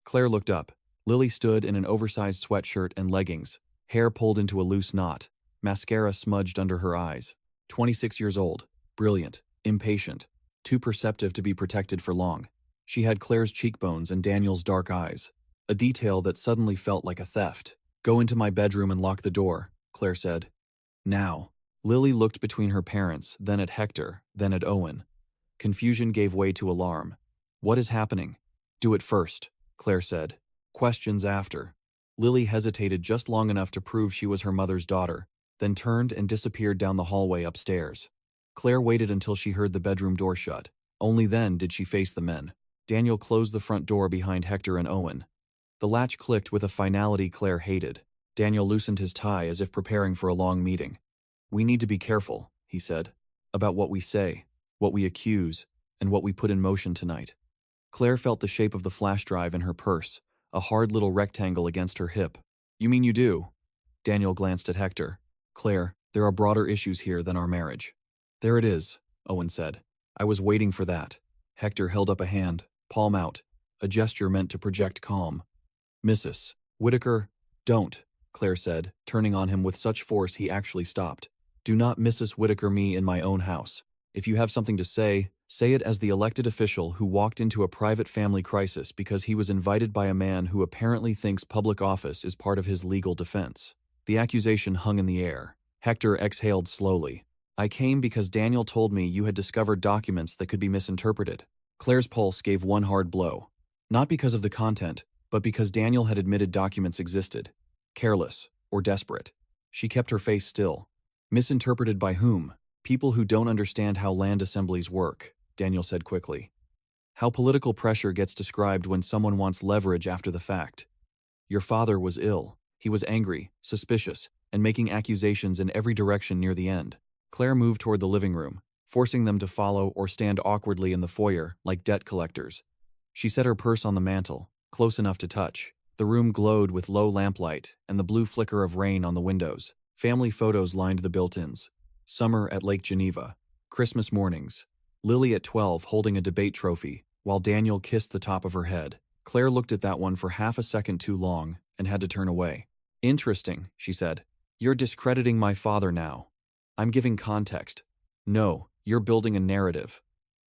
Claire looked up. Lily stood in an oversized sweatshirt and leggings, hair pulled into a loose knot, mascara smudged under her eyes. 26 years old, brilliant, impatient, too perceptive to be protected for long. She had Claire's cheekbones and Daniel's dark eyes, a detail that suddenly felt like a theft. "Go into my bedroom and lock the door," Claire said. "Now." Lily looked between her parents, then at Hector, then at Owen. Confusion gave way to alarm. "What is happening?" "Do it first," Claire said. "Questions after." Lily hesitated just long enough to prove she was her mother's daughter, then turned and disappeared down the hallway upstairs. Claire waited until she heard the bedroom door shut. Only then did she face the men. Daniel closed the front door behind Hector and Owen. The latch clicked with a finality Claire hated. Daniel loosened his tie as if preparing for a long meeting. We need to be careful, he said, about what we say, what we accuse, and what we put in motion tonight. Claire felt the shape of the flash drive in her purse, a hard little rectangle against her hip. You mean you do? Daniel glanced at Hector. Claire, there are broader issues here than our marriage. There it is, Owen said. I was waiting for that. Hector held up a hand, palm out, a gesture meant to project calm. Mrs. Whitaker, don't, Claire said, turning on him with such force he actually stopped. Do not Mrs. Whitaker me in my own house. If you have something to say, say it as the elected official who walked into a private family crisis because he was invited by a man who apparently thinks public office is part of his legal defense. The accusation hung in the air. Hector exhaled slowly. I came because Daniel told me you had discovered documents that could be misinterpreted. Claire's pulse gave one hard blow. Not because of the content, but because Daniel had admitted documents existed. Careless, or desperate. She kept her face still. Misinterpreted by whom? People who don't understand how land assemblies work, Daniel said quickly. How political pressure gets described when someone wants leverage after the fact. Your father was ill. He was angry, suspicious, and making accusations in every direction near the end. Claire moved toward the living room, forcing them to follow or stand awkwardly in the foyer like debt collectors. She set her purse on the mantel, close enough to touch. The room glowed with low lamplight and the blue flicker of rain on the windows. Family photos lined the built-ins. Summer at Lake Geneva. Christmas mornings. Lily at 12 holding a debate trophy, while Daniel kissed the top of her head. Claire looked at that one for half a second too long and had to turn away. Interesting, she said. You're discrediting my father now. I'm giving context. No, you're building a narrative.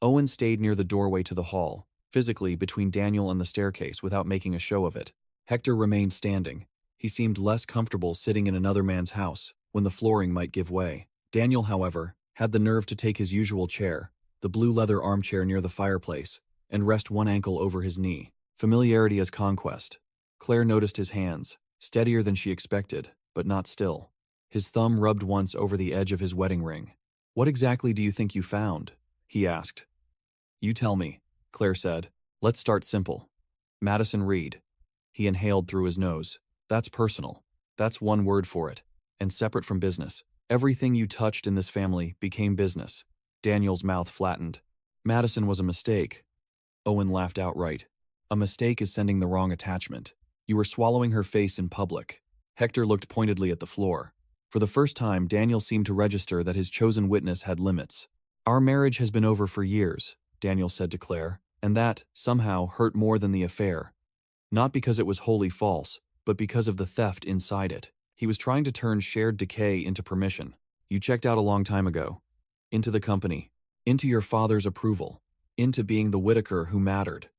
Owen stayed near the doorway to the hall, physically between Daniel and the staircase without making a show of it. Hector remained standing. He seemed less comfortable sitting in another man's house when the flooring might give way. Daniel, however, had the nerve to take his usual chair, the blue leather armchair near the fireplace, and rest one ankle over his knee. Familiarity as conquest. Claire noticed his hands, steadier than she expected, but not still. His thumb rubbed once over the edge of his wedding ring. What exactly do you think you found? He asked. You tell me, Claire said. Let's start simple. Madison Reed. He inhaled through his nose. That's personal. That's one word for it. And separate from business. Everything you touched in this family became business. Daniel's mouth flattened. Madison was a mistake. Owen laughed outright. A mistake is sending the wrong attachment. You were swallowing her face in public. Hector looked pointedly at the floor. For the first time, Daniel seemed to register that his chosen witness had limits. Our marriage has been over for years, Daniel said to Claire, and that, somehow, hurt more than the affair. Not because it was wholly false, but because of the theft inside it. He was trying to turn shared decay into permission. You checked out a long time ago. Into the company. Into your father's approval. Into being the Whitaker who mattered.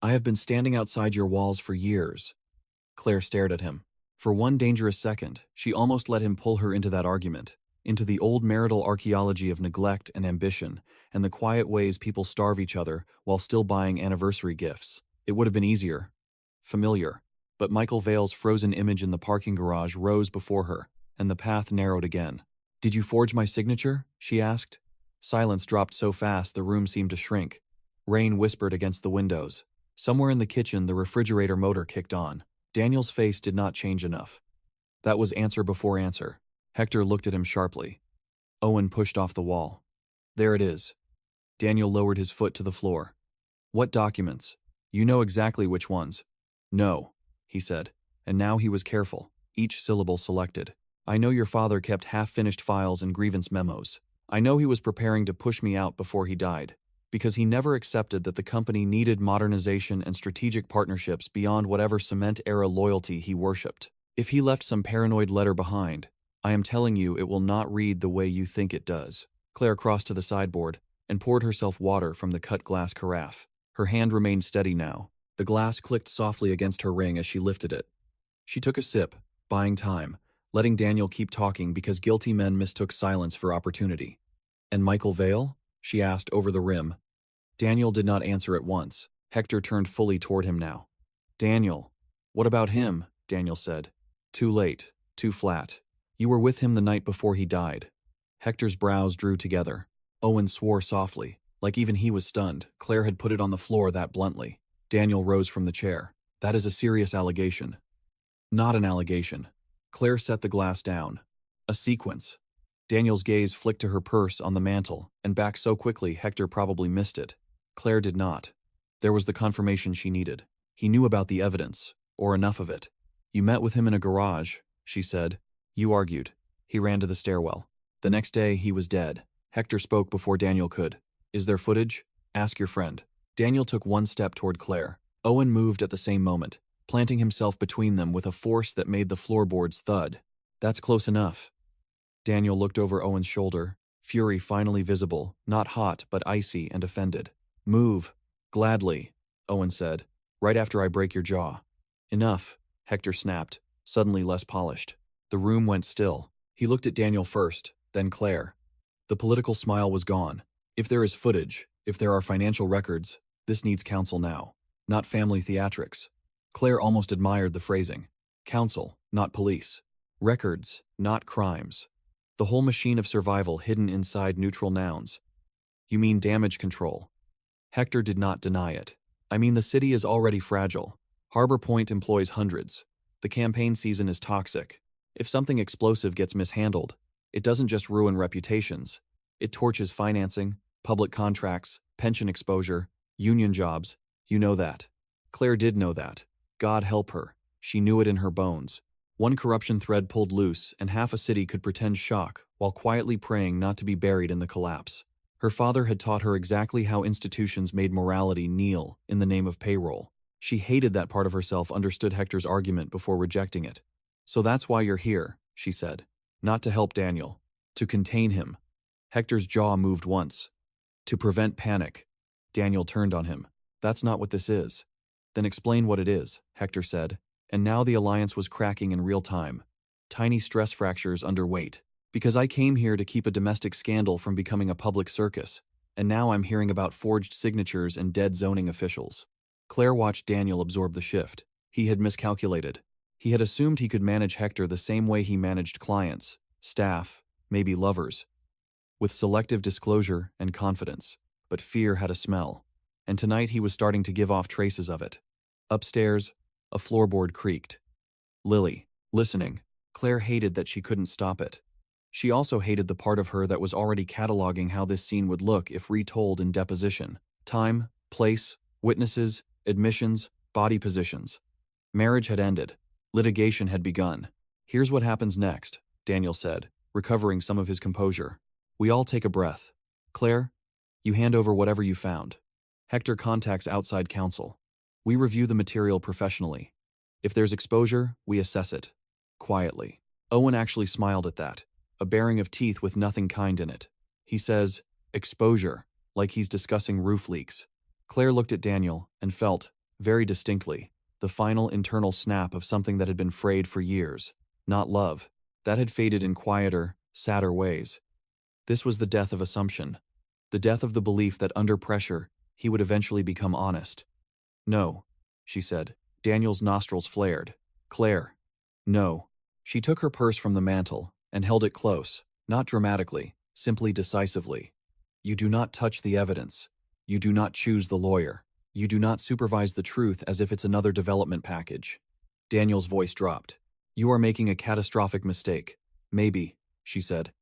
I have been standing outside your walls for years. Claire stared at him. For one dangerous second, she almost let him pull her into that argument, into the old marital archaeology of neglect and ambition, and the quiet ways people starve each other while still buying anniversary gifts. It would have been easier. Familiar. But Michael Vale's frozen image in the parking garage rose before her, and the path narrowed again. Did you forge my signature? She asked. Silence dropped so fast the room seemed to shrink. Rain whispered against the windows. Somewhere in the kitchen the refrigerator motor kicked on. Daniel's face did not change enough. That was answer before answer. Hector looked at him sharply. Owen pushed off the wall. There it is. Daniel lowered his foot to the floor. What documents? You know exactly which ones. No, he said, and now he was careful, each syllable selected. I know your father kept half-finished files and grievance memos. I know he was preparing to push me out before he died, because he never accepted that the company needed modernization and strategic partnerships beyond whatever cement-era loyalty he worshipped. If he left some paranoid letter behind, I am telling you it will not read the way you think it does. Claire crossed to the sideboard and poured herself water from the cut glass carafe. Her hand remained steady now. The glass clicked softly against her ring as she lifted it. She took a sip, buying time, letting Daniel keep talking because guilty men mistook silence for opportunity. And Michael Vale? She asked over the rim. Daniel did not answer at once. Hector turned fully toward him now. Daniel. What about him? Daniel said. Too late. Too flat. You were with him the night before he died. Hector's brows drew together. Owen swore softly. Like even he was stunned. Claire had put it on the floor that bluntly. Daniel rose from the chair. That is a serious allegation. Not an allegation. Claire set the glass down. A sequence. Daniel's gaze flicked to her purse on the mantel, and back so quickly Hector probably missed it. Claire did not. There was the confirmation she needed. He knew about the evidence, or enough of it. You met with him in a garage, she said. You argued. He ran to the stairwell. The next day, he was dead. Hector spoke before Daniel could. Is there footage? Ask your friend. Daniel took one step toward Claire. Owen moved at the same moment, planting himself between them with a force that made the floorboards thud. That's close enough. Daniel looked over Owen's shoulder, fury finally visible, not hot but icy and offended. Move. Gladly, Owen said, right after I break your jaw. Enough, Hector snapped, suddenly less polished. The room went still. He looked at Daniel first, then Claire. The political smile was gone. If there is footage, if there are financial records, this needs counsel now, not family theatrics. Claire almost admired the phrasing. Counsel, not police. Records, not crimes. The whole machine of survival hidden inside neutral nouns. You mean damage control? Hector did not deny it. I mean, the city is already fragile. Harbor Point employs hundreds. The campaign season is toxic. If something explosive gets mishandled, it doesn't just ruin reputations. It torches financing, public contracts, pension exposure, union jobs. You know that. Claire did know that. God help her. She knew it in her bones. One corruption thread pulled loose, and half a city could pretend shock while quietly praying not to be buried in the collapse. Her father had taught her exactly how institutions made morality kneel in the name of payroll. She hated that part of herself understood Hector's argument before rejecting it. So that's why you're here, she said. Not to help Daniel. To contain him. Hector's jaw moved once. To prevent panic. Daniel turned on him. That's not what this is. Then explain what it is, Hector said. And now the alliance was cracking in real time. Tiny stress fractures under weight. Because I came here to keep a domestic scandal from becoming a public circus, and now I'm hearing about forged signatures and dead zoning officials. Claire watched Daniel absorb the shift. He had miscalculated. He had assumed he could manage Hector the same way he managed clients, staff, maybe lovers, with selective disclosure and confidence. But fear had a smell, and tonight he was starting to give off traces of it. Upstairs, a floorboard creaked. Lily, listening. Claire hated that she couldn't stop it. She also hated the part of her that was already cataloging how this scene would look if retold in deposition. Time, place, witnesses, admissions, body positions. Marriage had ended. Litigation had begun. Here's what happens next, Daniel said, recovering some of his composure. We all take a breath. Claire, you hand over whatever you found. Hector contacts outside counsel. We review the material professionally. If there's exposure, we assess it. Quietly. Owen actually smiled at that. A baring of teeth with nothing kind in it. He says, exposure, like he's discussing roof leaks. Claire looked at Daniel and felt, very distinctly, the final internal snap of something that had been frayed for years. Not love. That had faded in quieter, sadder ways. This was the death of assumption. The death of the belief that under pressure, he would eventually become honest. No, she said. Daniel's nostrils flared. Claire. No. She took her purse from the mantel and held it close, not dramatically, simply decisively. You do not touch the evidence. You do not choose the lawyer. You do not supervise the truth as if it's another development package. Daniel's voice dropped. You are making a catastrophic mistake. Maybe, she said.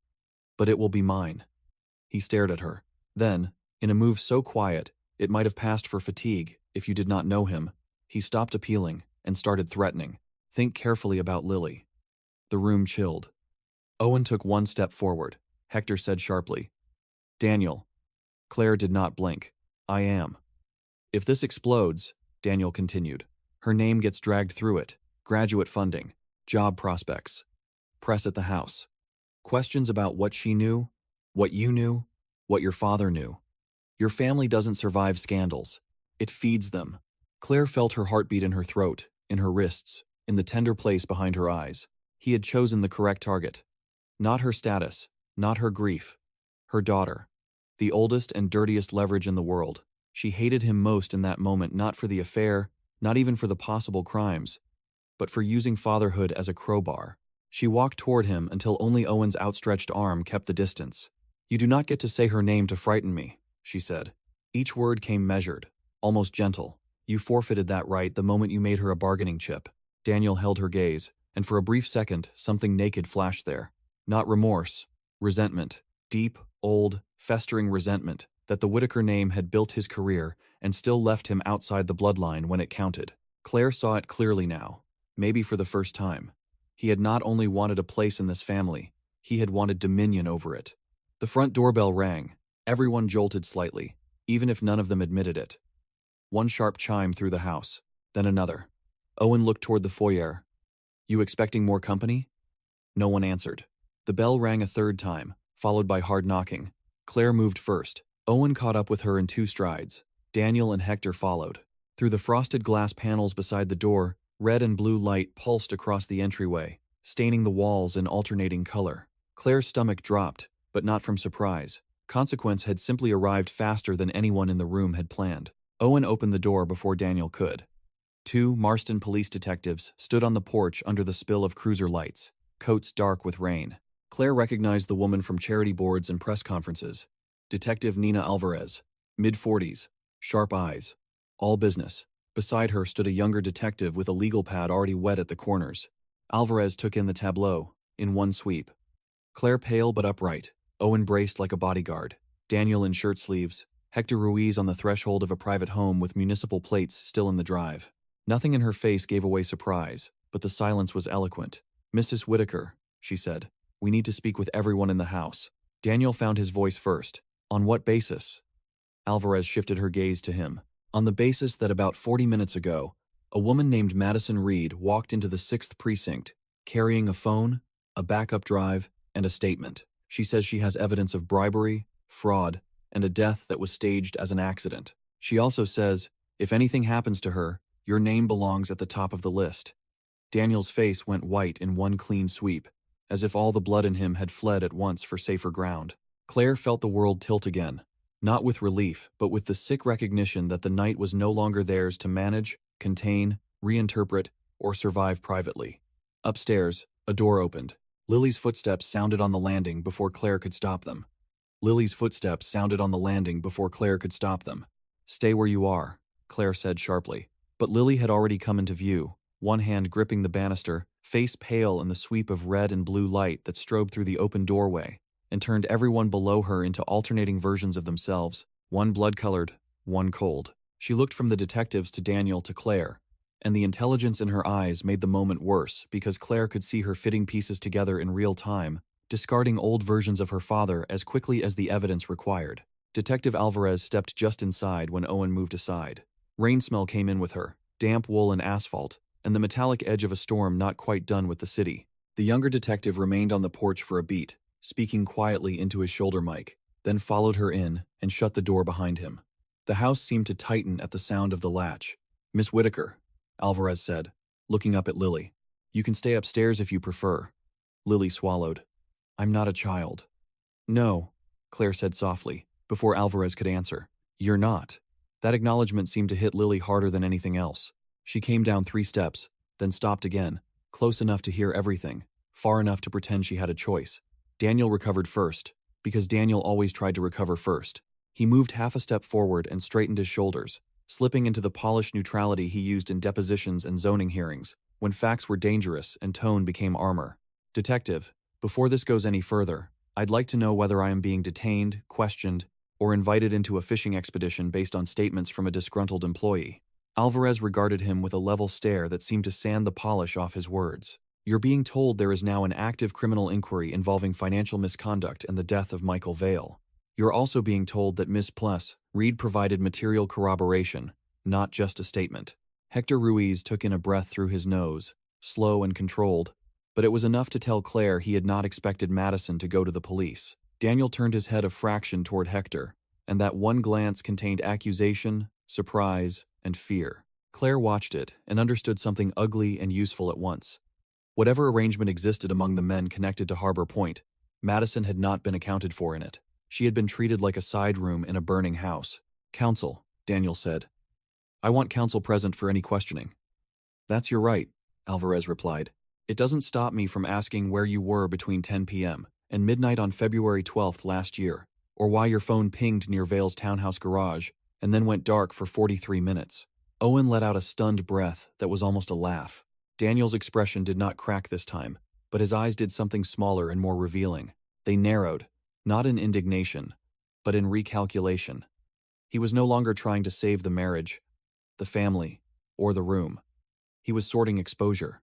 But it will be mine. He stared at her. Then, in a move so quiet, it might have passed for fatigue if you did not know him, he stopped appealing and started threatening. Think carefully about Lily. The room chilled. Owen took one step forward. Hector said sharply, Daniel. Claire did not blink. I am. If this explodes, Daniel continued, her name gets dragged through it. Graduate funding, job prospects, press at the house. Questions about what she knew, what you knew, what your father knew. Your family doesn't survive scandals. It feeds them. Claire felt her heartbeat in her throat, in her wrists, in the tender place behind her eyes. He had chosen the correct target. Not her status, not her grief. Her daughter. The oldest and dirtiest leverage in the world. She hated him most in that moment, not for the affair, not even for the possible crimes, but for using fatherhood as a crowbar. She walked toward him until only Owen's outstretched arm kept the distance. You do not get to say her name to frighten me, she said. Each word came measured, almost gentle. You forfeited that right the moment you made her a bargaining chip. Daniel held her gaze, and for a brief second, something naked flashed there. Not remorse, Resentment. Deep, old, festering resentment that the Whitaker name had built his career and still left him outside the bloodline when it counted. Claire saw it clearly now, maybe for the first time. He had not only wanted a place in this family, he had wanted dominion over it. The front doorbell rang. Everyone jolted slightly, even if none of them admitted it. One sharp chime through the house, then another. Owen looked toward the foyer. "You expecting more company?" No one answered. The bell rang a third time, followed by hard knocking. Claire moved first. Owen caught up with her in 2 strides. Daniel and Hector followed. Through the frosted glass panels beside the door, red and blue light pulsed across the entryway, staining the walls in alternating color. Claire's stomach dropped, but not from surprise. Consequence had simply arrived faster than anyone in the room had planned. Owen opened the door before Daniel could. 2 Marston police detectives stood on the porch under the spill of cruiser lights, coats dark with rain. Claire recognized the woman from charity boards and press conferences. Detective Nina Alvarez, mid-40s, sharp eyes, all business. Beside her stood a younger detective with a legal pad already wet at the corners. Alvarez took in the tableau, in one sweep. Claire pale but upright, Owen braced like a bodyguard, Daniel in shirt sleeves, Hector Ruiz on the threshold of a private home with municipal plates still in the drive. Nothing in her face gave away surprise, but the silence was eloquent. "Mrs. Whitaker," she said, "we need to speak with everyone in the house." Daniel found his voice first. "On what basis?" Alvarez shifted her gaze to him. "On the basis that about 40 minutes ago, a woman named Madison Reed walked into the 6th precinct, carrying a phone, a backup drive, and a statement. She says she has evidence of bribery, fraud, and a death that was staged as an accident. She also says, if anything happens to her, your name belongs at the top of the list." Daniel's face went white in one clean sweep, as if all the blood in him had fled at once for safer ground. Claire felt the world tilt again, not with relief, but with the sick recognition that the night was no longer theirs to manage, contain, reinterpret, or survive privately. Upstairs, a door opened. Lily's footsteps sounded on the landing before Claire could stop them. "Stay where you are," Claire said sharply. But Lily had already come into view, one hand gripping the banister, face pale in the sweep of red and blue light that strobed through the open doorway, and turned everyone below her into alternating versions of themselves, one blood-colored, one cold. She looked from the detectives to Daniel to Claire, and the intelligence in her eyes made the moment worse because Claire could see her fitting pieces together in real time, discarding old versions of her father as quickly as the evidence required. Detective Alvarez stepped just inside when Owen moved aside. Rain smell came in with her, damp wool and asphalt, and the metallic edge of a storm not quite done with the city. The younger detective remained on the porch for a beat, speaking quietly into his shoulder mic, then followed her in and shut the door behind him. The house seemed to tighten at the sound of the latch. "Miss Whitaker," Alvarez said, looking up at Lily. "You can stay upstairs if you prefer." Lily swallowed. "I'm not a child." "No," Claire said softly, before Alvarez could answer. "You're not." That acknowledgement seemed to hit Lily harder than anything else. She came down 3 steps, then stopped again, close enough to hear everything, far enough to pretend she had a choice. Daniel recovered first, because Daniel always tried to recover first. He moved half a step forward and straightened his shoulders, slipping into the polished neutrality he used in depositions and zoning hearings, when facts were dangerous and tone became armor. "Detective, before this goes any further, I'd like to know whether I am being detained, questioned, or invited into a fishing expedition based on statements from a disgruntled employee." Alvarez regarded him with a level stare that seemed to sand the polish off his words. "You're being told there is now an active criminal inquiry involving financial misconduct and the death of Michael Vale. You're also being told that Miss Reed provided material corroboration, not just a statement." Hector Ruiz took in a breath through his nose, slow and controlled, but it was enough to tell Claire he had not expected Madison to go to the police. Daniel turned his head a fraction toward Hector, and that one glance contained accusation, surprise, and fear. Claire watched it and understood something ugly and useful at once. Whatever arrangement existed among the men connected to Harbor Point, Madison had not been accounted for in it. She had been treated like a side room in a burning house. "Counsel," Daniel said. "I want counsel present for any questioning." "That's your right," Alvarez replied. "It doesn't stop me from asking where you were between 10 p.m. and midnight on February 12th last year, or why your phone pinged near Vale's townhouse garage and then went dark for 43 minutes. Owen let out a stunned breath that was almost a laugh. Daniel's expression did not crack this time, but his eyes did something smaller and more revealing. They narrowed, not in indignation, but in recalculation. He was no longer trying to save the marriage, the family, or the room. He was sorting exposure.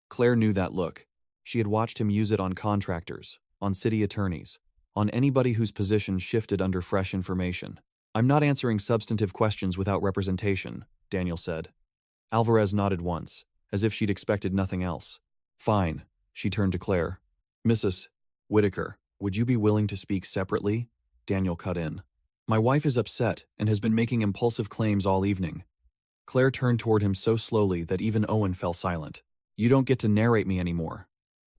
Claire knew that look. She had watched him use it on contractors, on city attorneys, on anybody whose position shifted under fresh information. "I'm not answering substantive questions without representation," Daniel said. Alvarez nodded once, as if she'd expected nothing else. "Fine," she turned to Claire. "Mrs. Whitaker, would you be willing to speak separately?" Daniel cut in. "My wife is upset and has been making impulsive claims all evening." Claire turned toward him so slowly that even Owen fell silent. "You don't get to narrate me anymore."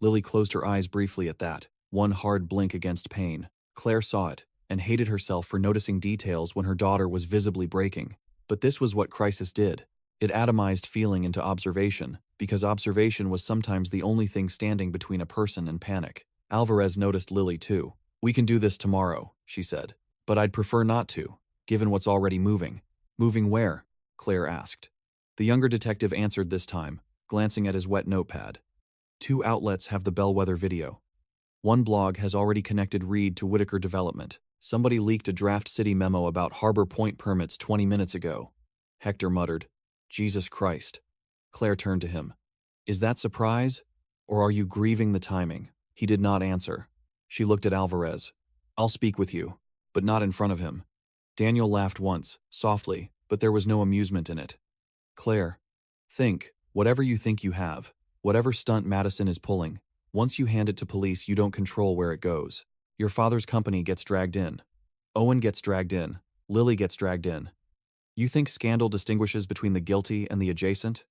Lily closed her eyes briefly at that, one hard blink against pain. Claire saw it, and hated herself for noticing details when her daughter was visibly breaking. But this was what crisis did. It atomized feeling into observation, because observation was sometimes the only thing standing between a person and panic. Alvarez noticed Lily too. "We can do this tomorrow," she said. "But I'd prefer not to, given what's already moving." "Moving where?" Claire asked. The younger detective answered this time, glancing at his wet notepad. "Two outlets have the bellwether video. One blog has already connected Reed to Whitaker Development. Somebody leaked a draft city memo about Harbor Point permits 20 minutes ago." Hector muttered, "Jesus Christ." Claire turned to him. "Is that surprise? Or are you grieving the timing?" He did not answer. She looked at Alvarez. "I'll speak with you, but not in front of him." Daniel laughed once, softly, but there was no amusement in it. "Claire, think, whatever you think you have, whatever stunt Madison is pulling, once you hand it to police, you don't control where it goes. Your father's company gets dragged in. Owen gets dragged in. Lily gets dragged in. You think scandal distinguishes between the guilty and the adjacent?"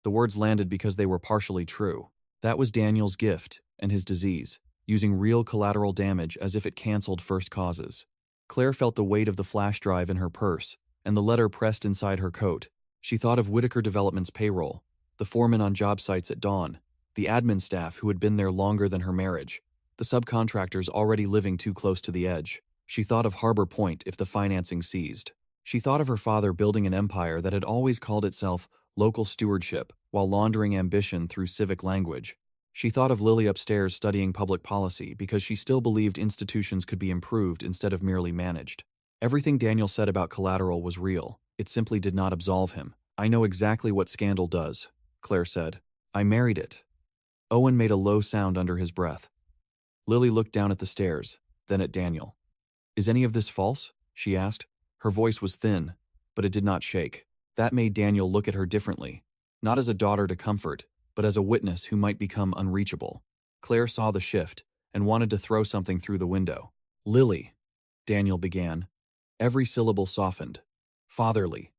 The words landed because they were partially true. That was Daniel's gift and his disease, using real collateral damage as if it canceled first causes. Claire felt the weight of the flash drive in her purse, and the letter pressed inside her coat. She thought of Whitaker Development's payroll, the foreman on job sites at dawn, the admin staff who had been there longer than her marriage, the subcontractors already living too close to the edge. She thought of Harbor Point if the financing ceased. She thought of her father building an empire that had always called itself local stewardship while laundering ambition through civic language. She thought of Lily upstairs studying public policy because she still believed institutions could be improved instead of merely managed. Everything Daniel said about collateral was real. It simply did not absolve him. "I know exactly what scandal does," Claire said. "I married it." Owen made a low sound under his breath. Lily looked down at the stairs, then at Daniel. "Is any of this false?" she asked. Her voice was thin, but it did not shake. That made Daniel look at her differently, not as a daughter to comfort, but as a witness who might become unreachable. Claire saw the shift and wanted to throw something through the window. "Lily," Daniel began. Every syllable softened. Fatherly.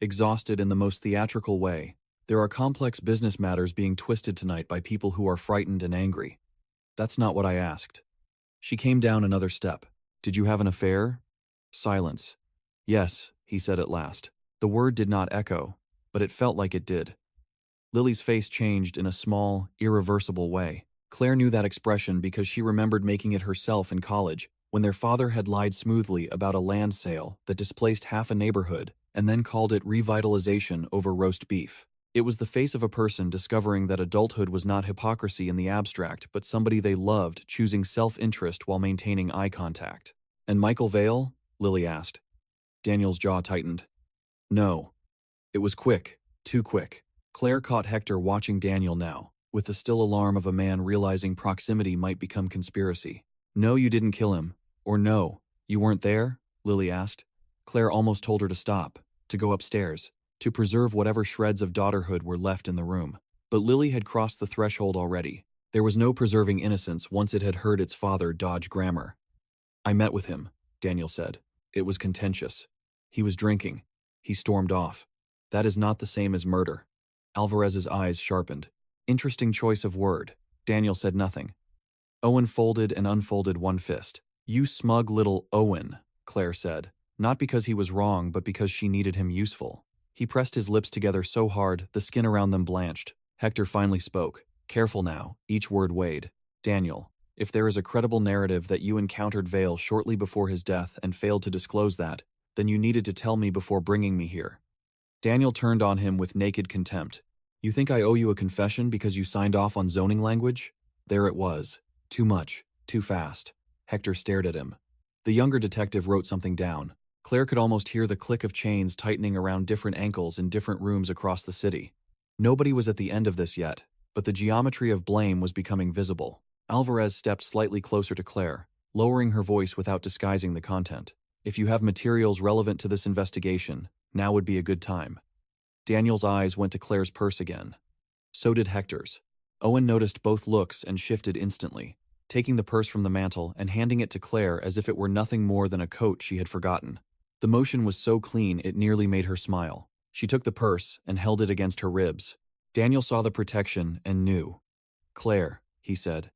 Exhausted in the most theatrical way. "There are complex business matters being twisted tonight by people who are frightened and angry. That's not what I asked." She came down another step. "Did you have an affair?" Silence. "Yes," he said at last. The word did not echo, but it felt like it did. Lily's face changed in a small, irreversible way. Claire knew that expression because she remembered making it herself in college, when their father had lied smoothly about a land sale that displaced half a neighborhood and then called it revitalization over roast beef. It was the face of a person discovering that adulthood was not hypocrisy in the abstract, but somebody they loved choosing self-interest while maintaining eye contact. "And Michael Vale?" Lily asked. Daniel's jaw tightened. "No." It was quick, too quick. Claire caught Hector watching Daniel now, with the still alarm of a man realizing proximity might become conspiracy. "No, you didn't kill him. Or no, you weren't there?" Lily asked. Claire almost told her to stop, to go upstairs, to preserve whatever shreds of daughterhood were left in the room. But Lily had crossed the threshold already. There was no preserving innocence once it had heard its father dodge grammar. "I met with him," Daniel said. "It was contentious. He was drinking. He stormed off. That is not the same as murder." Alvarez's eyes sharpened. "Interesting choice of word." Daniel said nothing. Owen folded and unfolded one fist. "You smug little Owen," Claire said, not because he was wrong but because she needed him useful. He pressed his lips together so hard the skin around them blanched. Hector finally spoke. Careful now, each word weighed. "Daniel, if there is a credible narrative that you encountered Vale shortly before his death and failed to disclose that, then you needed to tell me before bringing me here." Daniel turned on him with naked contempt. "You think I owe you a confession because you signed off on zoning language?" There it was. Too much. Too fast. Hector stared at him. The younger detective wrote something down. Claire could almost hear the click of chains tightening around different ankles in different rooms across the city. Nobody was at the end of this yet, but the geometry of blame was becoming visible. Alvarez stepped slightly closer to Claire, lowering her voice without disguising the content. If you have materials relevant to this investigation, now would be a good time. Daniel's eyes went to Claire's purse again. So did Hector's. Owen noticed both looks and shifted instantly, taking the purse from the mantel and handing it to Claire as if it were nothing more than a coat she had forgotten. The motion was so clean it nearly made her smile. She took the purse and held it against her ribs. Daniel saw the protection and knew. "Claire," he said.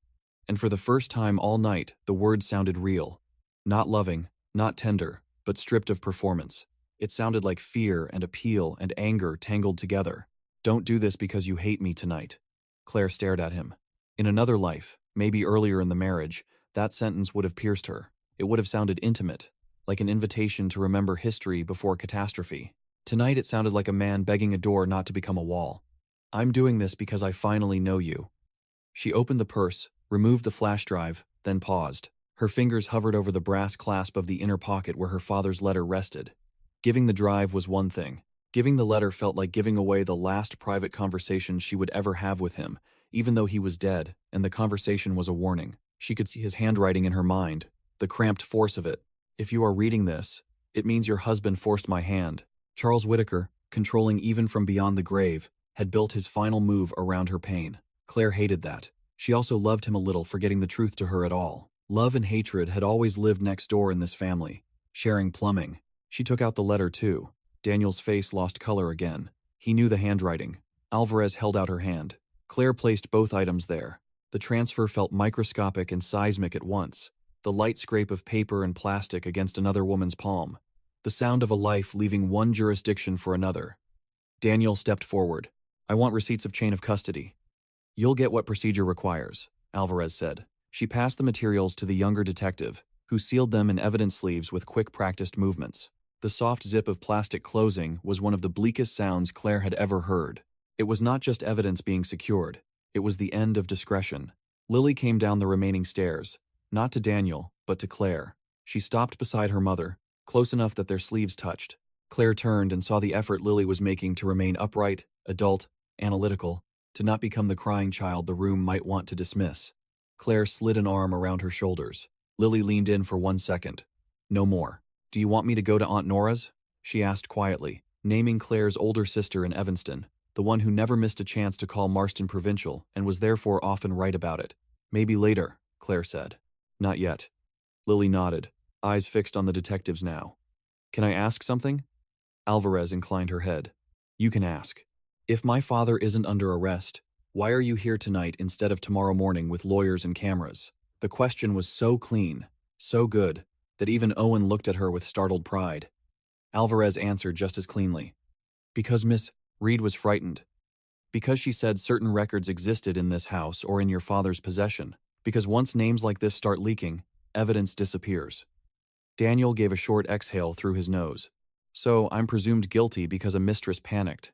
And for the first time all night, the words sounded real. Not loving, not tender, but stripped of performance. It sounded like fear and appeal and anger tangled together. "Don't do this because you hate me tonight." Claire stared at him. In another life, maybe earlier in the marriage, that sentence would have pierced her. It would have sounded intimate, like an invitation to remember history before catastrophe. Tonight it sounded like a man begging a door not to become a wall. "I'm doing this because I finally know you." She opened the purse, removed the flash drive, then paused. Her fingers hovered over the brass clasp of the inner pocket where her father's letter rested. Giving the drive was one thing. Giving the letter felt like giving away the last private conversation she would ever have with him, even though he was dead, and the conversation was a warning. She could see his handwriting in her mind, the cramped force of it. "If you are reading this, it means your husband forced my hand." Charles Whitaker, controlling even from beyond the grave, had built his final move around her pain. Claire hated that. She also loved him a little for getting the truth to her at all. Love and hatred had always lived next door in this family, sharing plumbing. She took out the letter too. Daniel's face lost color again. He knew the handwriting. Alvarez held out her hand. Claire placed both items there. The transfer felt microscopic and seismic at once. The light scrape of paper and plastic against another woman's palm. The sound of a life leaving one jurisdiction for another. Daniel stepped forward. "I want receipts of chain of custody." "You'll get what procedure requires," Alvarez said. She passed the materials to the younger detective, who sealed them in evidence sleeves with quick practiced movements. The soft zip of plastic closing was one of the bleakest sounds Claire had ever heard. It was not just evidence being secured, it was the end of discretion. Lily came down the remaining stairs, not to Daniel, but to Claire. She stopped beside her mother, close enough that their sleeves touched. Claire turned and saw the effort Lily was making to remain upright, adult, analytical, to not become the crying child the room might want to dismiss. Claire slid an arm around her shoulders. Lily leaned in for 1 second. "No more. Do you want me to go to Aunt Nora's?" she asked quietly, naming Claire's older sister in Evanston, the one who never missed a chance to call Marston provincial and was therefore often right about it. "Maybe later," Claire said. "Not yet." Lily nodded, eyes fixed on the detectives now. "Can I ask something?" Alvarez inclined her head. "You can ask. If my father isn't under arrest, why are you here tonight instead of tomorrow morning with lawyers and cameras?" The question was so clean, so good, that even Owen looked at her with startled pride. Alvarez answered just as cleanly. "Because Miss Reed was frightened. Because she said certain records existed in this house or in your father's possession. Because once names like this start leaking, evidence disappears." Daniel gave a short exhale through his nose. "So I'm presumed guilty because a mistress panicked."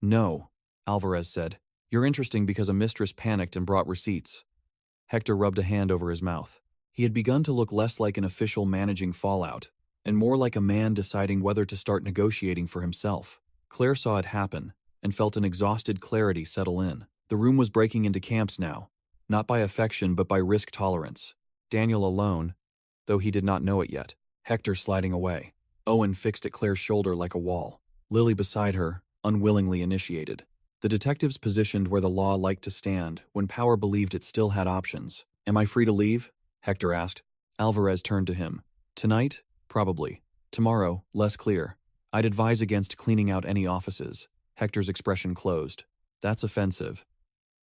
"No," Alvarez said. "You're interesting because a mistress panicked and brought receipts." Hector rubbed a hand over his mouth. He had begun to look less like an official managing fallout, and more like a man deciding whether to start negotiating for himself. Claire saw it happen, and felt an exhausted clarity settle in. The room was breaking into camps now, not by affection but by risk tolerance. Daniel alone, though he did not know it yet. Hector sliding away. Owen fixed at Claire's shoulder like a wall. Lily beside her, unwillingly initiated. The detectives positioned where the law liked to stand when power believed it still had options. "Am I free to leave?" Hector asked. Alvarez turned to him. "Tonight? Probably. Tomorrow, less clear. I'd advise against cleaning out any offices." Hector's expression closed. "That's offensive.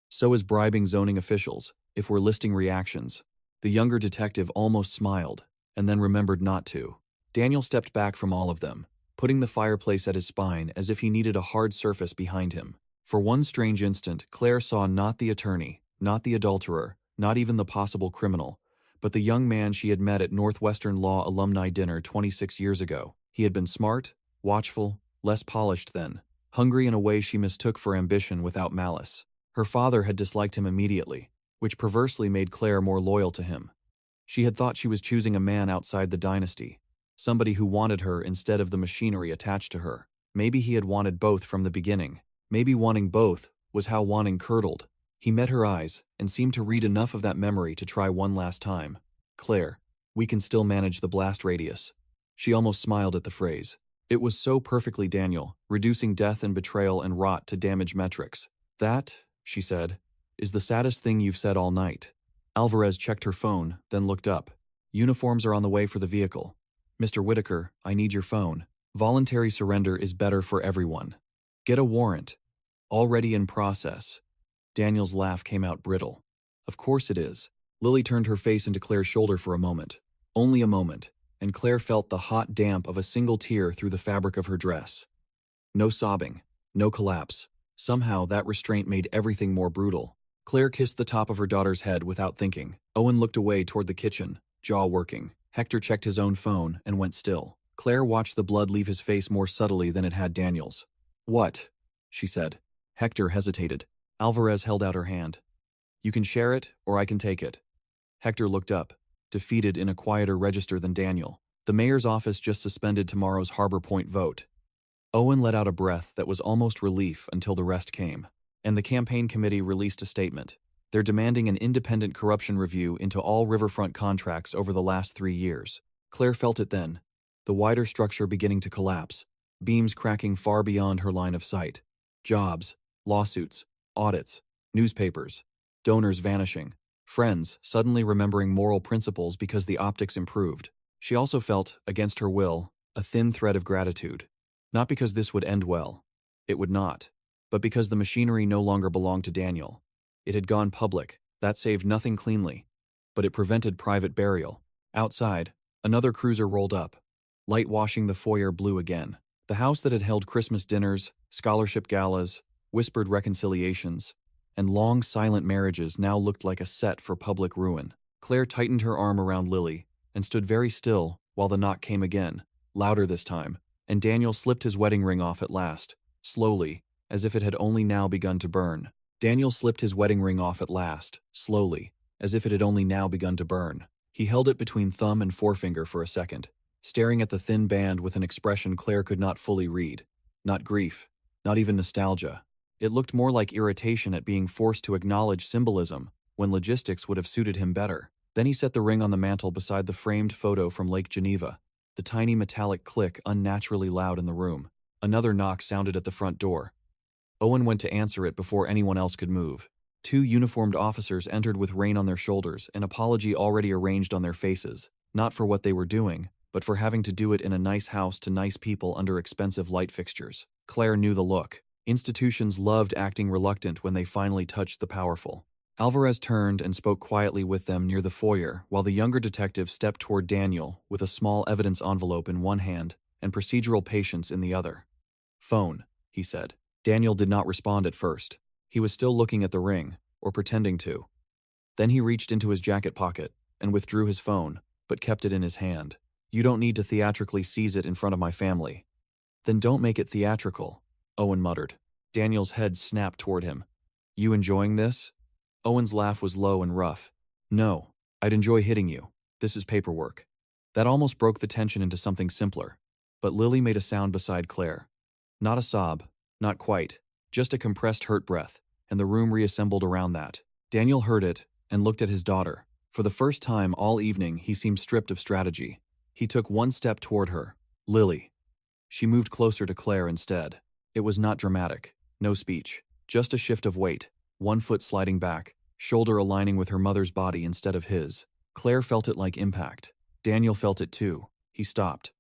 So is bribing zoning officials, if we're listing reactions." The younger detective almost smiled, and then remembered not to. Daniel stepped back from all of them, putting the fireplace at his spine as if he needed a hard surface behind him. For one strange instant, Claire saw not the attorney, not the adulterer, not even the possible criminal, but the young man she had met at Northwestern Law alumni dinner 26 years ago. He had been smart, watchful, less polished then, hungry in a way she mistook for ambition without malice. Her father had disliked him immediately, which perversely made Claire more loyal to him. She had thought she was choosing a man outside the dynasty, somebody who wanted her instead of the machinery attached to her. Maybe he had wanted both from the beginning. Maybe wanting both was how wanting curdled. He met her eyes and seemed to read enough of that memory to try one last time. "Claire, we can still manage the blast radius." She almost smiled at the phrase. It was so perfectly Daniel, reducing death and betrayal and rot to damage metrics. "That," she said, "is the saddest thing you've said all night." Alvarez checked her phone, then looked up. "Uniforms are on the way for the vehicle. Mr. Whitaker, I need your phone. Voluntary surrender is better for everyone. Get a warrant. Already in process." Daniel's laugh came out brittle. "Of course it is." Lily turned her face into Claire's shoulder for a moment. Only a moment, and Claire felt the hot damp of a single tear through the fabric of her dress. No sobbing, no collapse. Somehow that restraint made everything more brutal. Claire kissed the top of her daughter's head without thinking. Owen looked away toward the kitchen, jaw working. Hector checked his own phone and went still. Claire watched the blood leave his face more subtly than it had Daniel's. "What?" she said. Hector hesitated. Alvarez held out her hand. "You can share it, or I can take it." Hector looked up, defeated in a quieter register than Daniel. The mayor's office just suspended tomorrow's Harbor Point vote. Owen let out a breath that was almost relief until the rest came. And the campaign committee released a statement. They're demanding an independent corruption review into all riverfront contracts over the last 3 years. Claire felt it then, the wider structure beginning to collapse, beams cracking far beyond her line of sight. Jobs, lawsuits, audits, newspapers, donors vanishing, friends suddenly remembering moral principles because the optics improved. She also felt, against her will, a thin thread of gratitude. Not because this would end well. It would not. But because the machinery no longer belonged to Daniel. It had gone public. That saved nothing cleanly. But it prevented private burial. Outside, another cruiser rolled up, light washing the foyer blue again. The house that had held Christmas dinners, scholarship galas, whispered reconciliations, and long silent marriages now looked like a set for public ruin. Claire tightened her arm around Lily and stood very still while the knock came again, louder this time, and Daniel slipped his wedding ring off at last, slowly, as if it had only now begun to burn. Daniel slipped his wedding ring off at last, slowly, as if it had only now begun to burn. He held it between thumb and forefinger for a second, staring at the thin band with an expression Claire could not fully read. Not grief, not even nostalgia. It looked more like irritation at being forced to acknowledge symbolism when logistics would have suited him better. Then he set the ring on the mantel beside the framed photo from Lake Geneva, the tiny metallic click unnaturally loud in the room. Another knock sounded at the front door. Owen went to answer it before anyone else could move. 2 uniformed officers entered with rain on their shoulders, an apology already arranged on their faces, not for what they were doing, but for having to do it in a nice house to nice people under expensive light fixtures. Claire knew the look. Institutions loved acting reluctant when they finally touched the powerful. Alvarez turned and spoke quietly with them near the foyer, while the younger detective stepped toward Daniel with a small evidence envelope in one hand and procedural patience in the other. "Phone," he said. Daniel did not respond at first. He was still looking at the ring, or pretending to. Then he reached into his jacket pocket and withdrew his phone, but kept it in his hand. "You don't need to theatrically seize it in front of my family." "Then don't make it theatrical," Owen muttered. Daniel's head snapped toward him. "You enjoying this?" Owen's laugh was low and rough. "No, I'd enjoy hitting you. This is paperwork." That almost broke the tension into something simpler. But Lily made a sound beside Claire. Not a sob, not quite, just a compressed hurt breath, and the room reassembled around that. Daniel heard it and looked at his daughter. For the first time all evening, he seemed stripped of strategy. He took one step toward her. "Lily." She moved closer to Claire instead. It was not dramatic, no speech, just a shift of weight, one foot sliding back, shoulder aligning with her mother's body instead of his. Claire felt it like impact. Daniel felt it too. He stopped.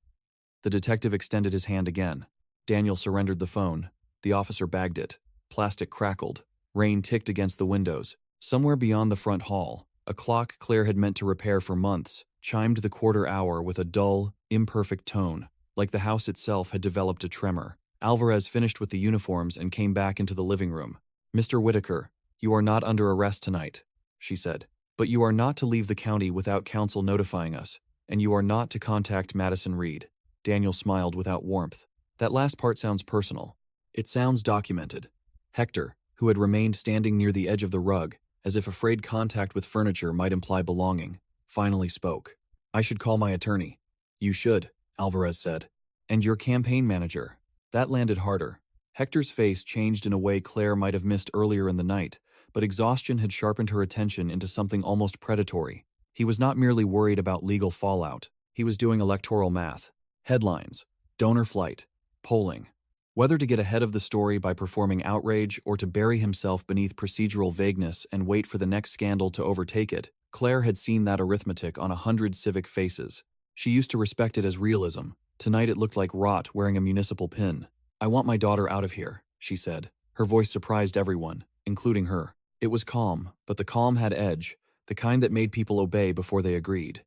The detective extended his hand again. Daniel surrendered the phone. The officer bagged it. Plastic crackled. Rain ticked against the windows. Somewhere beyond the front hall, a clock Claire had meant to repair for months chimed the quarter hour with a dull, imperfect tone, like the house itself had developed a tremor. Alvarez finished with the uniforms and came back into the living room. "Mr. Whitaker, you are not under arrest tonight," she said. "But you are not to leave the county without counsel notifying us, and you are not to contact Madison Reed." Daniel smiled without warmth. "That last part sounds personal. It sounds documented." Hector, who had remained standing near the edge of the rug, as if afraid contact with furniture might imply belonging, finally spoke. I should call my attorney. You should, Alvarez said. And your campaign manager. That landed harder. Hector's face changed in a way Claire might have missed earlier in the night, but exhaustion had sharpened her attention into something almost predatory. He was not merely worried about legal fallout. He was doing electoral math. Headlines. Donor flight. Polling. Whether to get ahead of the story by performing outrage or to bury himself beneath procedural vagueness and wait for the next scandal to overtake it, Claire had seen that arithmetic on 100 civic faces. She used to respect it as realism. Tonight it looked like rot wearing a municipal pin. I want my daughter out of here, she said. Her voice surprised everyone, including her. It was calm, but the calm had edge, the kind that made people obey before they agreed.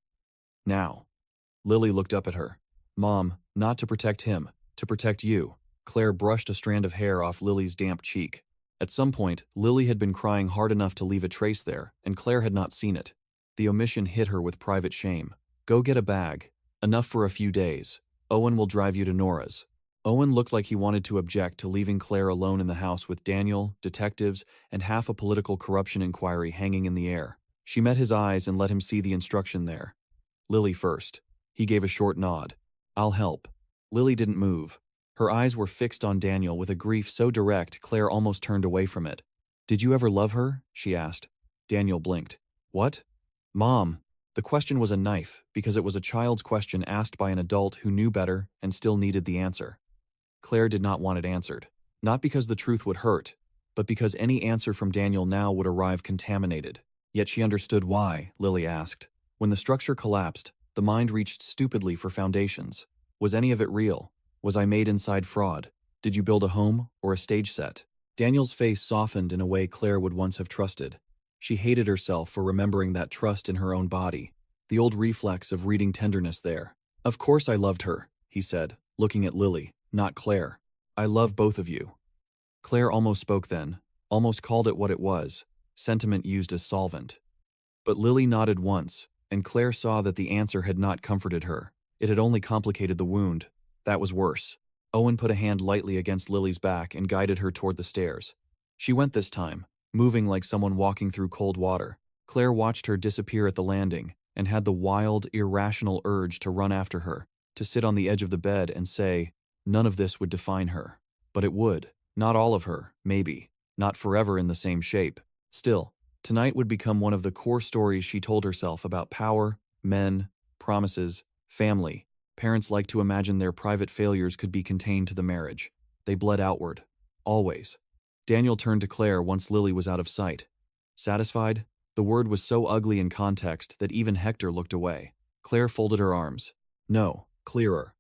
Now. Lily looked up at her. Mom, not to protect him, to protect you. Claire brushed a strand of hair off Lily's damp cheek. At some point, Lily had been crying hard enough to leave a trace there, and Claire had not seen it. The omission hit her with private shame. Go get a bag. Enough for a few days. Owen will drive you to Nora's. Owen looked like he wanted to object to leaving Claire alone in the house with Daniel, detectives, and half a political corruption inquiry hanging in the air. She met his eyes and let him see the instruction there. Lily first. He gave a short nod. I'll help. Lily didn't move. Her eyes were fixed on Daniel with a grief so direct Claire almost turned away from it. Did you ever love her? She asked. Daniel blinked. What? Mom. The question was a knife because it was a child's question asked by an adult who knew better and still needed the answer. Claire did not want it answered. Not because the truth would hurt, but because any answer from Daniel now would arrive contaminated. Yet she understood why, Lily asked. When the structure collapsed, the mind reached stupidly for foundations. Was any of it real? Was I made inside fraud? Did you build a home or a stage set? Daniel's face softened in a way Claire would once have trusted. She hated herself for remembering that trust in her own body, the old reflex of reading tenderness there. Of course I loved her, he said, looking at Lily, not Claire. I love both of you. Claire almost spoke then, almost called it what it was, sentiment used as solvent. But Lily nodded once, and Claire saw that the answer had not comforted her. It had only complicated the wound. That was worse. Owen put a hand lightly against Lily's back and guided her toward the stairs. She went this time, moving like someone walking through cold water. Claire watched her disappear at the landing and had the wild, irrational urge to run after her, to sit on the edge of the bed and say, none of this would define her. But it would. Not all of her, maybe. Not forever in the same shape. Still, tonight would become one of the core stories she told herself about power, men, promises, family. Parents like to imagine their private failures could be contained to the marriage. They bled outward. Always. Daniel turned to Claire once Lily was out of sight. Satisfied? The word was so ugly in context that even Hector looked away. Claire folded her arms. No, clearer.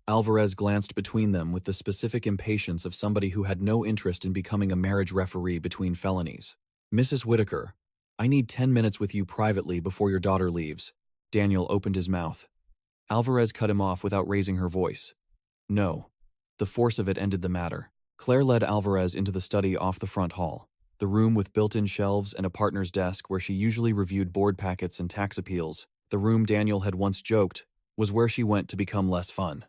Alvarez glanced between them with the specific impatience of somebody who had no interest in becoming a marriage referee between felonies. Mrs. Whitaker, I need 10 minutes with you privately before your daughter leaves. Daniel opened his mouth. Alvarez cut him off without raising her voice. No. The force of it ended the matter. Claire led Alvarez into the study off the front hall, the room with built-in shelves and a partner's desk where she usually reviewed board packets and tax appeals. The room Daniel had once joked was where she went to become less fun.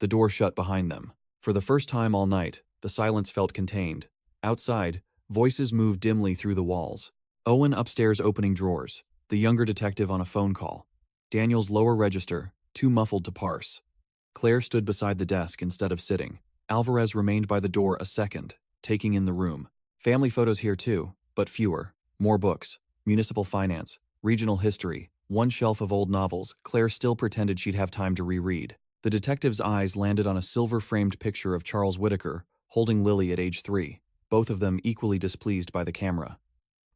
The door shut behind them. For the first time all night, the silence felt contained. Outside, voices moved dimly through the walls. Owen upstairs opening drawers, the younger detective on a phone call. Daniel's lower register, too muffled to parse. Claire stood beside the desk instead of sitting. Alvarez remained by the door a second, taking in the room. Family photos here too, but fewer. More books. Municipal finance. Regional history. One shelf of old novels Claire still pretended she'd have time to reread. The detective's eyes landed on a silver-framed picture of Charles Whitaker, holding Lily at age 3, both of them equally displeased by the camera.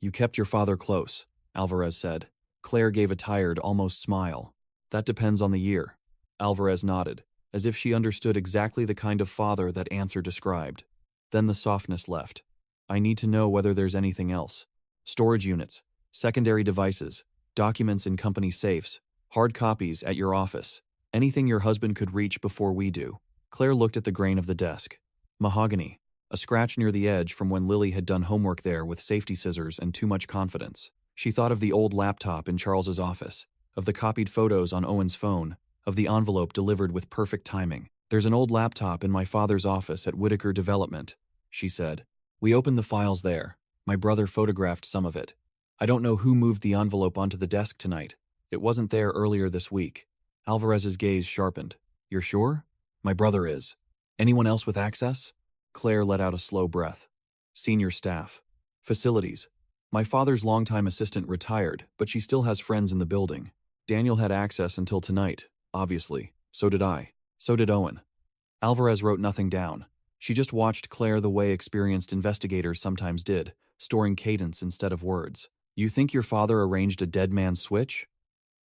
You kept your father close, Alvarez said. Claire gave a tired, almost smile. That depends on the year. Alvarez nodded, as if she understood exactly the kind of father that answer described. Then the softness left. I need to know whether there's anything else. Storage units, secondary devices, documents in company safes, hard copies at your office. Anything your husband could reach before we do. Claire looked at the grain of the desk. Mahogany, a scratch near the edge from when Lily had done homework there with safety scissors and too much confidence. She thought of the old laptop in Charles's office, of the copied photos on Owen's phone, of the envelope delivered with perfect timing. There's an old laptop in my father's office at Whitaker Development, she said. We opened the files there. My brother photographed some of it. I don't know who moved the envelope onto the desk tonight. It wasn't there earlier this week. Alvarez's gaze sharpened. You're sure? My brother is. Anyone else with access? Claire let out a slow breath. Senior staff. Facilities. My father's longtime assistant retired, but she still has friends in the building. Daniel had access until tonight, obviously. So did I. So did Owen. Alvarez wrote nothing down. She just watched Claire the way experienced investigators sometimes did, storing cadence instead of words. You think your father arranged a dead man's switch?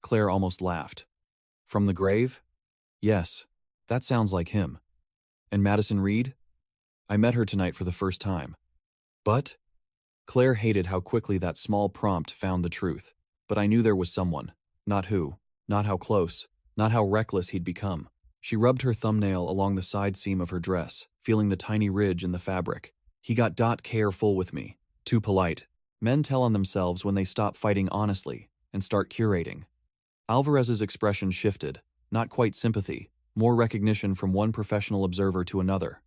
Claire almost laughed. From the grave? Yes. That sounds like him. And Madison Reed? I met her tonight for the first time. But? Claire hated how quickly that small prompt found the truth. But I knew there was someone. Not who. Not how close. Not how reckless he'd become. She rubbed her thumbnail along the side seam of her dress, feeling the tiny ridge in the fabric. He got careful with me. Too polite. Men tell on themselves when they stop fighting honestly and start curating. Alvarez's expression shifted. Not quite sympathy. More recognition from one professional observer to another.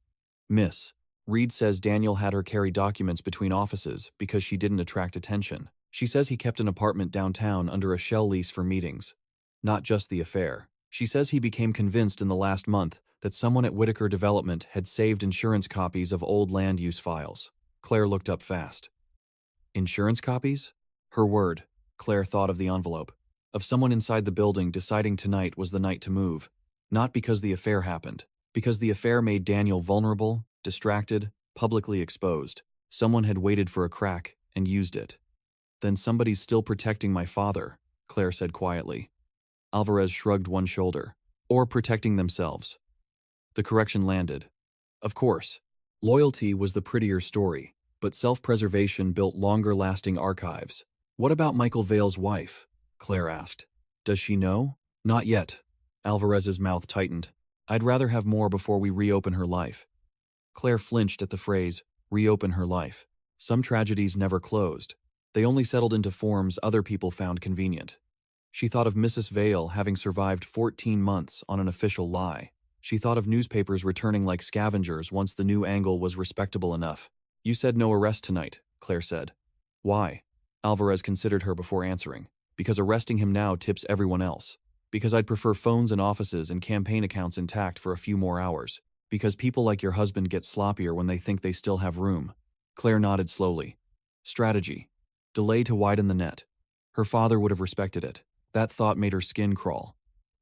Miss, Reed says Daniel had her carry documents between offices because she didn't attract attention. She says he kept an apartment downtown under a shell lease for meetings. Not just the affair. She says he became convinced in the last month that someone at Whitaker Development had saved insurance copies of old land use files. Claire looked up fast. Insurance copies? Her word. Claire thought of the envelope. Of someone inside the building deciding tonight was the night to move. Not because the affair happened. Because the affair made Daniel vulnerable, distracted, publicly exposed. Someone had waited for a crack and used it. Then somebody's still protecting my father, Claire said quietly. Alvarez shrugged one shoulder. Or protecting themselves. The correction landed. Of course, loyalty was the prettier story, but self-preservation built longer-lasting archives. What about Michael Vale's wife? Claire asked. Does she know? Not yet. Alvarez's mouth tightened. I'd rather have more before we reopen her life. Claire flinched at the phrase, reopen her life. Some tragedies never closed. They only settled into forms other people found convenient. She thought of Mrs. Vale having survived 14 months on an official lie. She thought of newspapers returning like scavengers once the new angle was respectable enough. You said no arrest tonight, Claire said. Why? Alvarez considered her before answering. Because arresting him now tips everyone else. Because I'd prefer phones and offices and campaign accounts intact for a few more hours. Because people like your husband get sloppier when they think they still have room. Claire nodded slowly. Strategy. Delay to widen the net. Her father would have respected it. That thought made her skin crawl.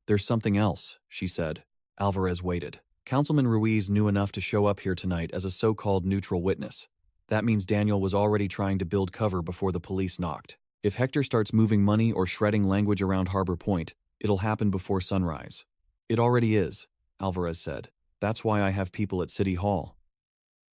There's something else, she said. Alvarez waited. Councilman Ruiz knew enough to show up here tonight as a so-called neutral witness. That means Daniel was already trying to build cover before the police knocked. If Hector starts moving money or shredding language around Harbor Point, it'll happen before sunrise. It already is, Alvarez said. That's why I have people at City Hall.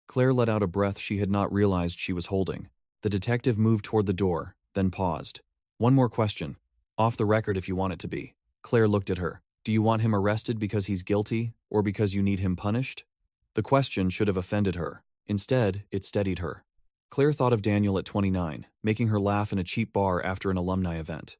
Claire let out a breath she had not realized she was holding. The detective moved toward the door, then paused. One more question. Off the record if you want it to be. Claire looked at her. Do you want him arrested because he's guilty, or because you need him punished? The question should have offended her. Instead, it steadied her. Claire thought of Daniel at 29, making her laugh in a cheap bar after an alumni event.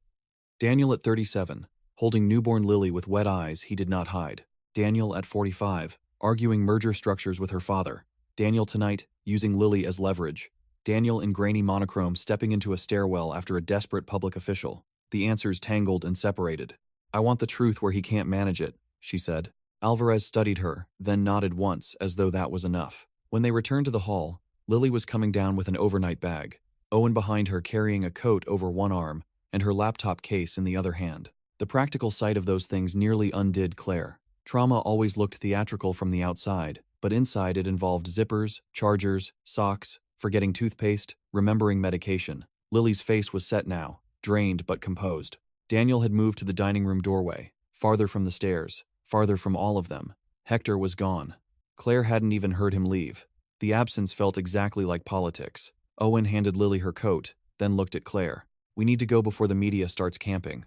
Daniel at 37, holding newborn Lily with wet eyes he did not hide. Daniel at 45, arguing merger structures with her father. Daniel tonight, using Lily as leverage. Daniel in grainy monochrome stepping into a stairwell after a desperate public official. The answers tangled and separated. I want the truth where he can't manage it, she said. Alvarez studied her, then nodded once as though that was enough. When they returned to the hall, Lily was coming down with an overnight bag. Owen behind her carrying a coat over one arm and her laptop case in the other hand. The practical sight of those things nearly undid Claire. Trauma always looked theatrical from the outside, but inside it involved zippers, chargers, socks, forgetting toothpaste, remembering medication. Lily's face was set now, drained but composed. Daniel had moved to the dining room doorway, farther from the stairs, farther from all of them. Hector was gone. Claire hadn't even heard him leave. The absence felt exactly like politics. Owen handed Lily her coat, then looked at Claire. We need to go before the media starts camping.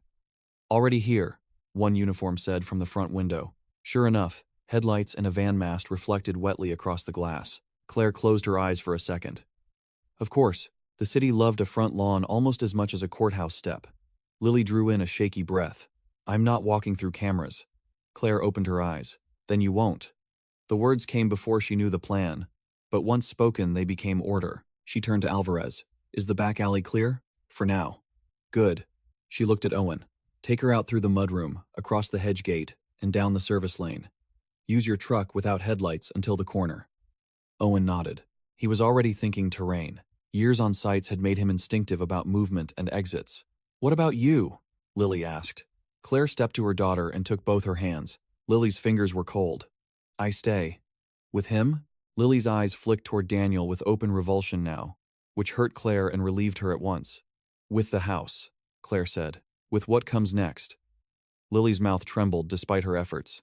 Already here, one uniform said from the front window. Sure enough, headlights and a van mast reflected wetly across the glass. Claire closed her eyes for a second. Of course, the city loved a front lawn almost as much as a courthouse step. Lily drew in a shaky breath. I'm not walking through cameras. Claire opened her eyes. Then you won't. The words came before she knew the plan, but once spoken they became order. She turned to Alvarez. Is the back alley clear? For now. Good. She looked at Owen. Take her out through the mudroom, across the hedge gate, and down the service lane. Use your truck without headlights until the corner. Owen nodded. He was already thinking terrain. Years on sites had made him instinctive about movement and exits. What about you? Lily asked. Claire stepped to her daughter and took both her hands. Lily's fingers were cold. I stay. With him? Lily's eyes flicked toward Daniel with open revulsion now, which hurt Claire and relieved her at once. With the house, Claire said. With what comes next? Lily's mouth trembled despite her efforts.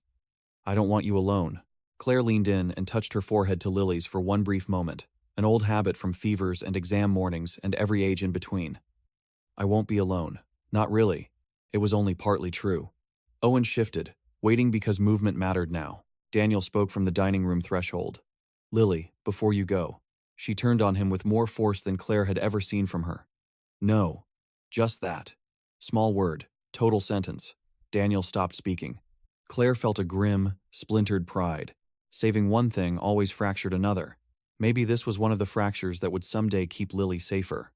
I don't want you alone. Claire leaned in and touched her forehead to Lily's for one brief moment, an old habit from fevers and exam mornings and every age in between. I won't be alone. Not really. It was only partly true. Owen shifted, waiting because movement mattered now. Daniel spoke from the dining room threshold. Lily, before you go. She turned on him with more force than Claire had ever seen from her. No. Just that. Small word. Total sentence. Daniel stopped speaking. Claire felt a grim, splintered pride. Saving one thing always fractured another. Maybe this was one of the fractures that would someday keep Lily safer.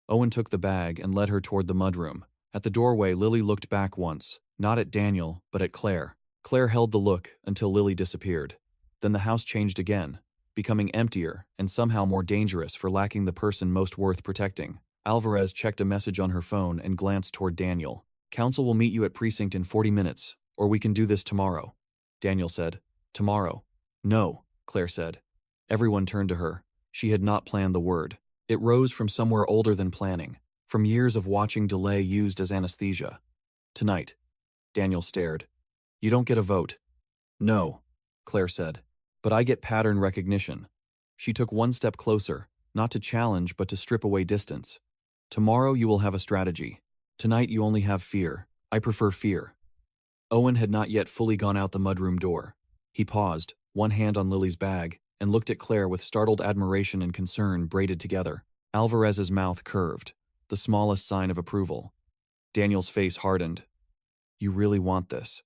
Owen took the bag and led her toward the mudroom. At the doorway, Lily looked back once, not at Daniel, but at Claire. Claire held the look until Lily disappeared. Then the house changed again, becoming emptier and somehow more dangerous for lacking the person most worth protecting. Alvarez checked a message on her phone and glanced toward Daniel. Counsel will meet you at precinct in 40 minutes, or we can do this tomorrow. Daniel said. Tomorrow. No, Claire said. Everyone turned to her. She had not planned the word. It rose from somewhere older than planning, from years of watching delay used as anesthesia. Tonight. Daniel stared. You don't get a vote. No, Claire said. But I get pattern recognition. She took one step closer, not to challenge but to strip away distance. Tomorrow you will have a strategy. Tonight you only have fear. I prefer fear. Owen had not yet fully gone out the mudroom door. He paused, one hand on Lily's bag, and looked at Claire with startled admiration and concern braided together. Alvarez's mouth curved, the smallest sign of approval. Daniel's face hardened. You really want this?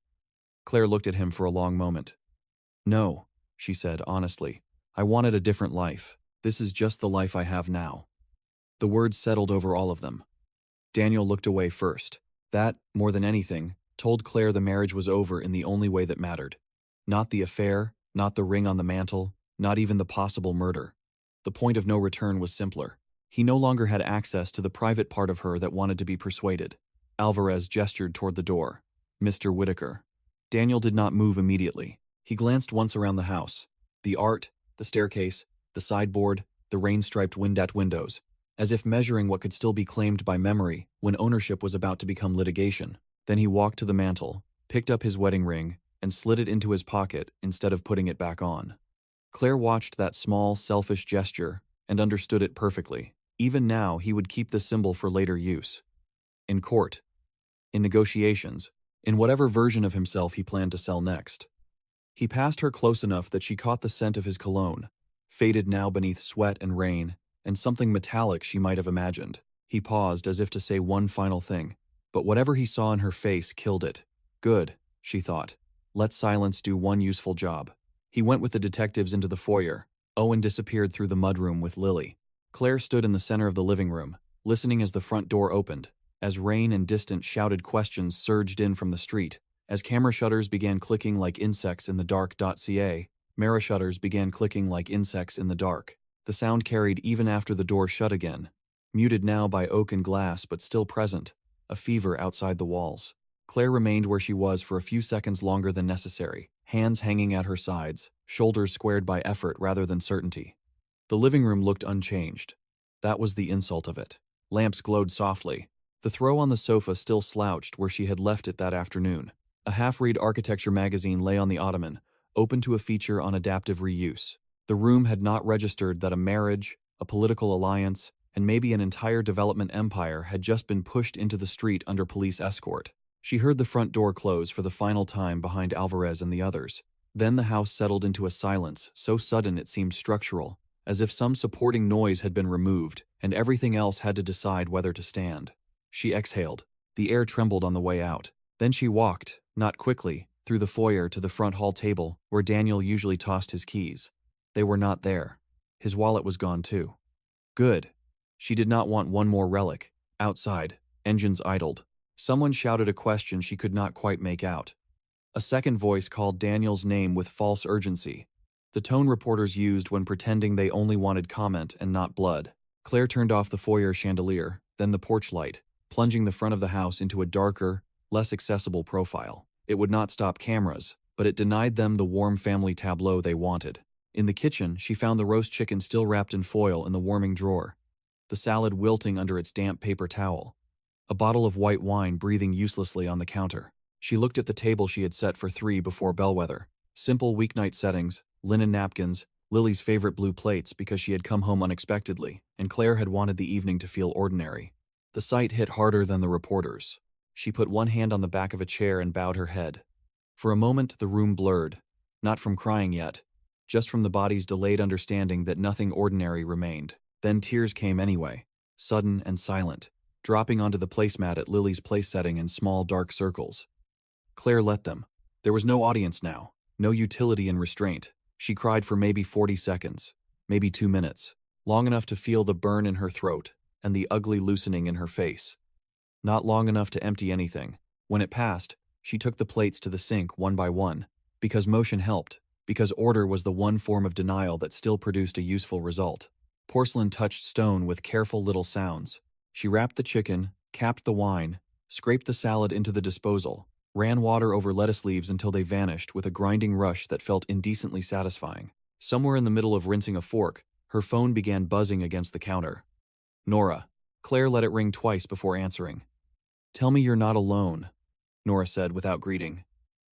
Claire looked at him for a long moment. No, she said honestly. I wanted a different life. This is just the life I have now. The words settled over all of them. Daniel looked away first. That, more than anything, told Claire the marriage was over in the only way that mattered. Not the affair, not the ring on the mantle, not even the possible murder. The point of no return was simpler. He no longer had access to the private part of her that wanted to be persuaded. Alvarez gestured toward the door. Mr. Whitaker. Daniel did not move immediately. He glanced once around the house. The art, the staircase, the sideboard, the rain-striped windows, as if measuring what could still be claimed by memory when ownership was about to become litigation. Then he walked to the mantel, picked up his wedding ring, and slid it into his pocket instead of putting it back on. Claire watched that small, selfish gesture and understood it perfectly. Even now, he would keep the symbol for later use. In court. In negotiations. In whatever version of himself he planned to sell next. He passed her close enough that she caught the scent of his cologne, faded now beneath sweat and rain, and something metallic she might have imagined. He paused as if to say one final thing, but whatever he saw in her face killed it. Good, she thought. Let silence do one useful job. He went with the detectives into the foyer. Owen disappeared through the mudroom with Lily. Claire stood in the center of the living room, listening as the front door opened, as rain and distant shouted questions surged in from the street, as camera shutters began clicking like insects in the dark.ca, mirror shutters began clicking like insects in the dark. The sound carried even after the door shut again, muted now by oak and glass but still present, a fever outside the walls. Claire remained where she was for a few seconds longer than necessary, hands hanging at her sides, shoulders squared by effort rather than certainty. The living room looked unchanged. That was the insult of it. Lamps glowed softly. The throw on the sofa still slouched where she had left it that afternoon. A half-read architecture magazine lay on the ottoman, open to a feature on adaptive reuse. The room had not registered that a marriage, a political alliance, and maybe an entire development empire had just been pushed into the street under police escort. She heard the front door close for the final time behind Alvarez and the others. Then the house settled into a silence so sudden it seemed structural, as if some supporting noise had been removed and everything else had to decide whether to stand. She exhaled. The air trembled on the way out. Then she walked, not quickly, through the foyer to the front hall table where Daniel usually tossed his keys. They were not there. His wallet was gone too. Good. She did not want one more relic. Outside, engines idled. Someone shouted a question she could not quite make out. A second voice called Daniel's name with false urgency, the tone reporters used when pretending they only wanted comment and not blood. Claire turned off the foyer chandelier, then the porch light, plunging the front of the house into a darker, less accessible profile. It would not stop cameras, but it denied them the warm family tableau they wanted. In the kitchen, she found the roast chicken still wrapped in foil in the warming drawer, the salad wilting under its damp paper towel, a bottle of white wine breathing uselessly on the counter. She looked at the table she had set for 3 before bellwether. Simple weeknight settings, linen napkins, Lily's favorite blue plates because she had come home unexpectedly, and Claire had wanted the evening to feel ordinary. The sight hit harder than the reporters. She put one hand on the back of a chair and bowed her head. For a moment, the room blurred, not from crying yet, just from the body's delayed understanding that nothing ordinary remained. Then tears came anyway, sudden and silent, dropping onto the placemat at Lily's place setting in small dark circles. Claire let them. There was no audience now, no utility in restraint. She cried for maybe 40 seconds, maybe 2 minutes, long enough to feel the burn in her throat and the ugly loosening in her face. Not long enough to empty anything. When it passed, she took the plates to the sink one by one, because motion helped, because order was the one form of denial that still produced a useful result. Porcelain touched stone with careful little sounds. She wrapped the chicken, capped the wine, scraped the salad into the disposal, ran water over lettuce leaves until they vanished with a grinding rush that felt indecently satisfying. Somewhere in the middle of rinsing a fork, her phone began buzzing against the counter. Nora. Claire let it ring twice before answering. "Tell me you're not alone," Nora said without greeting.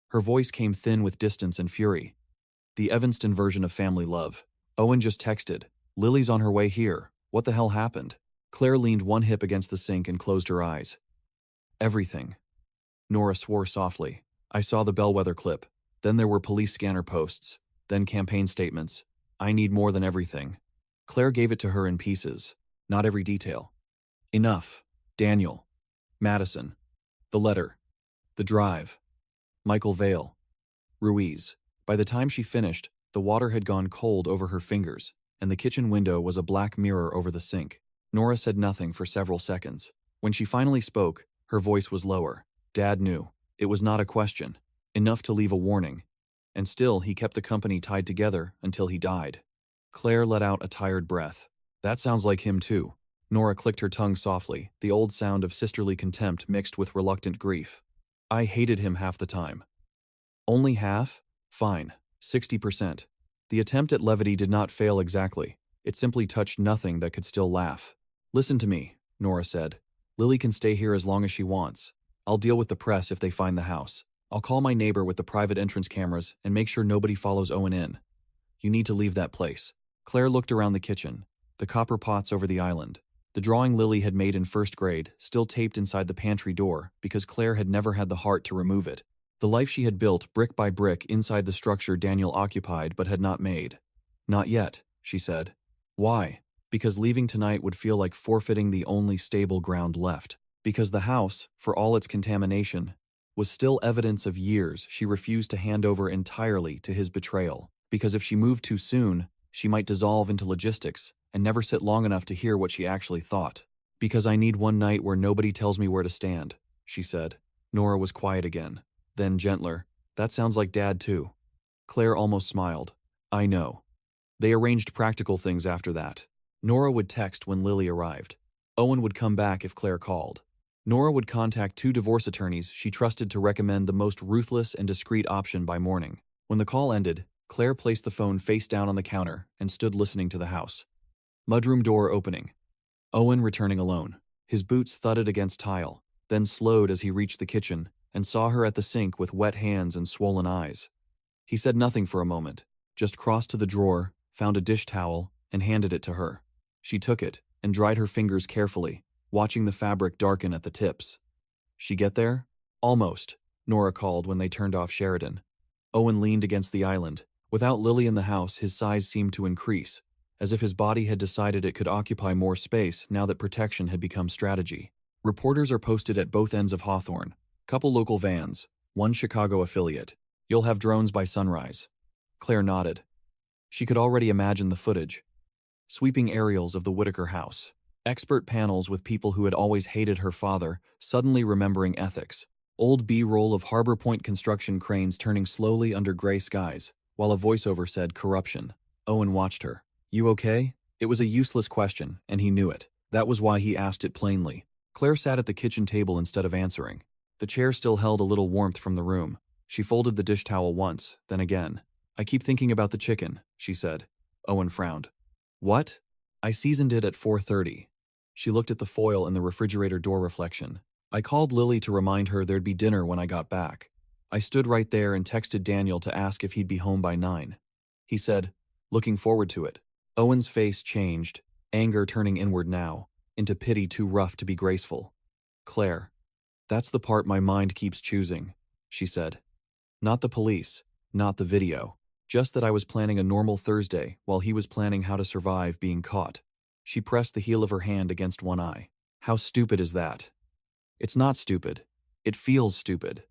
Her voice came thin with distance and fury. The Evanston version of family love. "Owen just texted. Lily's on her way here. What the hell happened?" Claire leaned one hip against the sink and closed her eyes. "Everything." Nora swore softly. "I saw the bellwether clip. Then there were police scanner posts. Then campaign statements. I need more than everything." Claire gave it to her in pieces. Not every detail. Enough. Daniel. Madison. The letter. The drive. Michael Vale. Ruiz. By the time she finished, the water had gone cold over her fingers, and the kitchen window was a black mirror over the sink. Nora said nothing for several seconds. When she finally spoke, her voice was lower. Dad knew. It was not a question. Enough to leave a warning. And still, he kept the company tied together until he died. Claire let out a tired breath. "That sounds like him too." Nora clicked her tongue softly, the old sound of sisterly contempt mixed with reluctant grief. "I hated him half the time." "Only half? Fine. 60%. The attempt at levity did not fail exactly. It simply touched nothing that could still laugh. "Listen to me," Nora said. "Lily can stay here as long as she wants. I'll deal with the press if they find the house. I'll call my neighbor with the private entrance cameras and make sure nobody follows Owen in. You need to leave that place." Claire looked around the kitchen, the copper pots over the island, the drawing Lily had made in first grade, still taped inside the pantry door because Claire had never had the heart to remove it. The life she had built brick by brick inside the structure Daniel occupied but had not made. "Not yet," she said. "Why?" "Because leaving tonight would feel like forfeiting the only stable ground left. Because the house, for all its contamination, was still evidence of years she refused to hand over entirely to his betrayal. Because if she moved too soon, she might dissolve into logistics and never sit long enough to hear what she actually thought. Because I need one night where nobody tells me where to stand," she said. Nora was quiet again. Then gentler. "That sounds like Dad too." Claire almost smiled. "I know." They arranged practical things after that. Nora would text when Lily arrived. Owen would come back if Claire called. Nora would contact 2 divorce attorneys she trusted to recommend the most ruthless and discreet option by morning. When the call ended, Claire placed the phone face down on the counter and stood listening to the house. Mudroom door opening. Owen returning alone. His boots thudded against tile, then slowed as he reached the kitchen and saw her at the sink with wet hands and swollen eyes. He said nothing for a moment, just crossed to the drawer, found a dish towel, and handed it to her. She took it and dried her fingers carefully, watching the fabric darken at the tips. "She get there?" "Almost," Nora called when they turned off Sheridan. Owen leaned against the island. Without Lily in the house, his size seemed to increase, as if his body had decided it could occupy more space now that protection had become strategy. Reporters are posted at both ends of Hawthorne. Couple local vans, one Chicago affiliate. You'll have drones by sunrise. Claire nodded. She could already imagine the footage. Sweeping aerials of the Whitaker house. Expert panels with people who had always hated her father, suddenly remembering ethics. Old B-roll of Harbor Point construction cranes turning slowly under gray skies, while a voiceover said corruption. Owen watched her. You okay? It was a useless question, and he knew it. That was why he asked it plainly. Claire sat at the kitchen table instead of answering. The chair still held a little warmth from the room. She folded the dish towel once, then again. I keep thinking about the chicken, she said. Owen frowned. What? I seasoned it at 4:30. She looked at the foil in the refrigerator door reflection. I called Lily to remind her there'd be dinner when I got back. I stood right there and texted Daniel to ask if he'd be home by 9. He said, looking forward to it. Owen's face changed, anger turning inward now, into pity too rough to be graceful. Claire, that's the part my mind keeps choosing, she said. Not the police, not the video. Just that I was planning a normal Thursday while he was planning how to survive being caught. She pressed the heel of her hand against one eye. How stupid is that? It's not stupid. It feels stupid.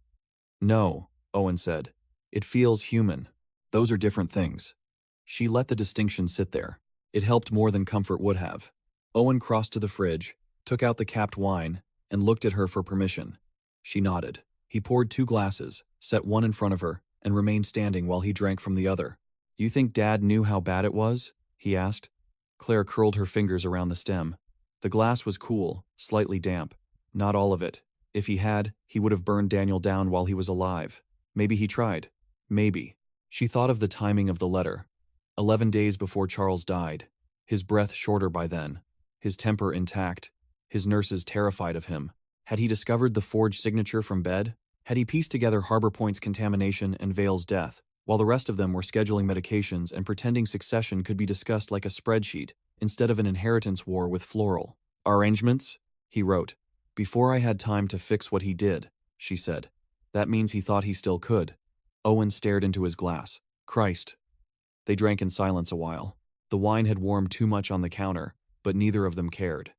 No, Owen said. It feels human. Those are different things. She let the distinction sit there. It helped more than comfort would have. Owen crossed to the fridge, took out the capped wine, and looked at her for permission. She nodded. He poured 2 glasses, set one in front of her, and remained standing while he drank from the other. You think Dad knew how bad it was? He asked. Claire curled her fingers around the stem. The glass was cool, slightly damp. Not all of it. If he had, he would have burned Daniel down while he was alive. Maybe he tried. Maybe. She thought of the timing of the letter. 11 days before Charles died. His breath shorter by then. His temper intact. His nurses terrified of him. Had he discovered the forged signature from bed? Had he pieced together Harbor Point's contamination and Vale's death, while the rest of them were scheduling medications and pretending succession could be discussed like a spreadsheet, instead of an inheritance war with Floral? Arrangements? He wrote. Before I had time to fix what he did, she said. That means he thought he still could. Owen stared into his glass. Christ. They drank in silence a while. The wine had warmed too much on the counter, but neither of them cared.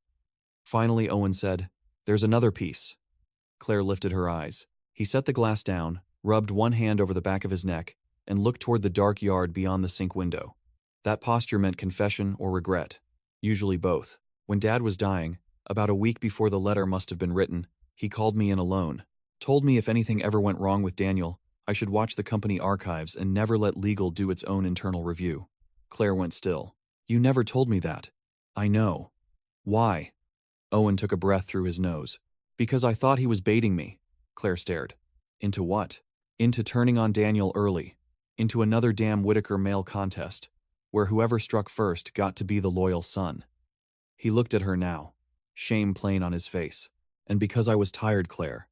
Finally, Owen said, There's another piece. Claire lifted her eyes. He set the glass down, rubbed one hand over the back of his neck, and looked toward the dark yard beyond the sink window. That posture meant confession or regret. Usually both. When Dad was dying, about a week before the letter must have been written, he called me in alone. Told me if anything ever went wrong with Daniel, I should watch the company archives and never let legal do its own internal review. Claire went still. You never told me that. I know. Why? Owen took a breath through his nose. Because I thought he was baiting me. Claire stared. Into what? Into turning on Daniel early. Into another damn Whittaker male contest, where whoever struck first got to be the loyal son. He looked at her now, shame plain on his face. And because I was tired, Claire.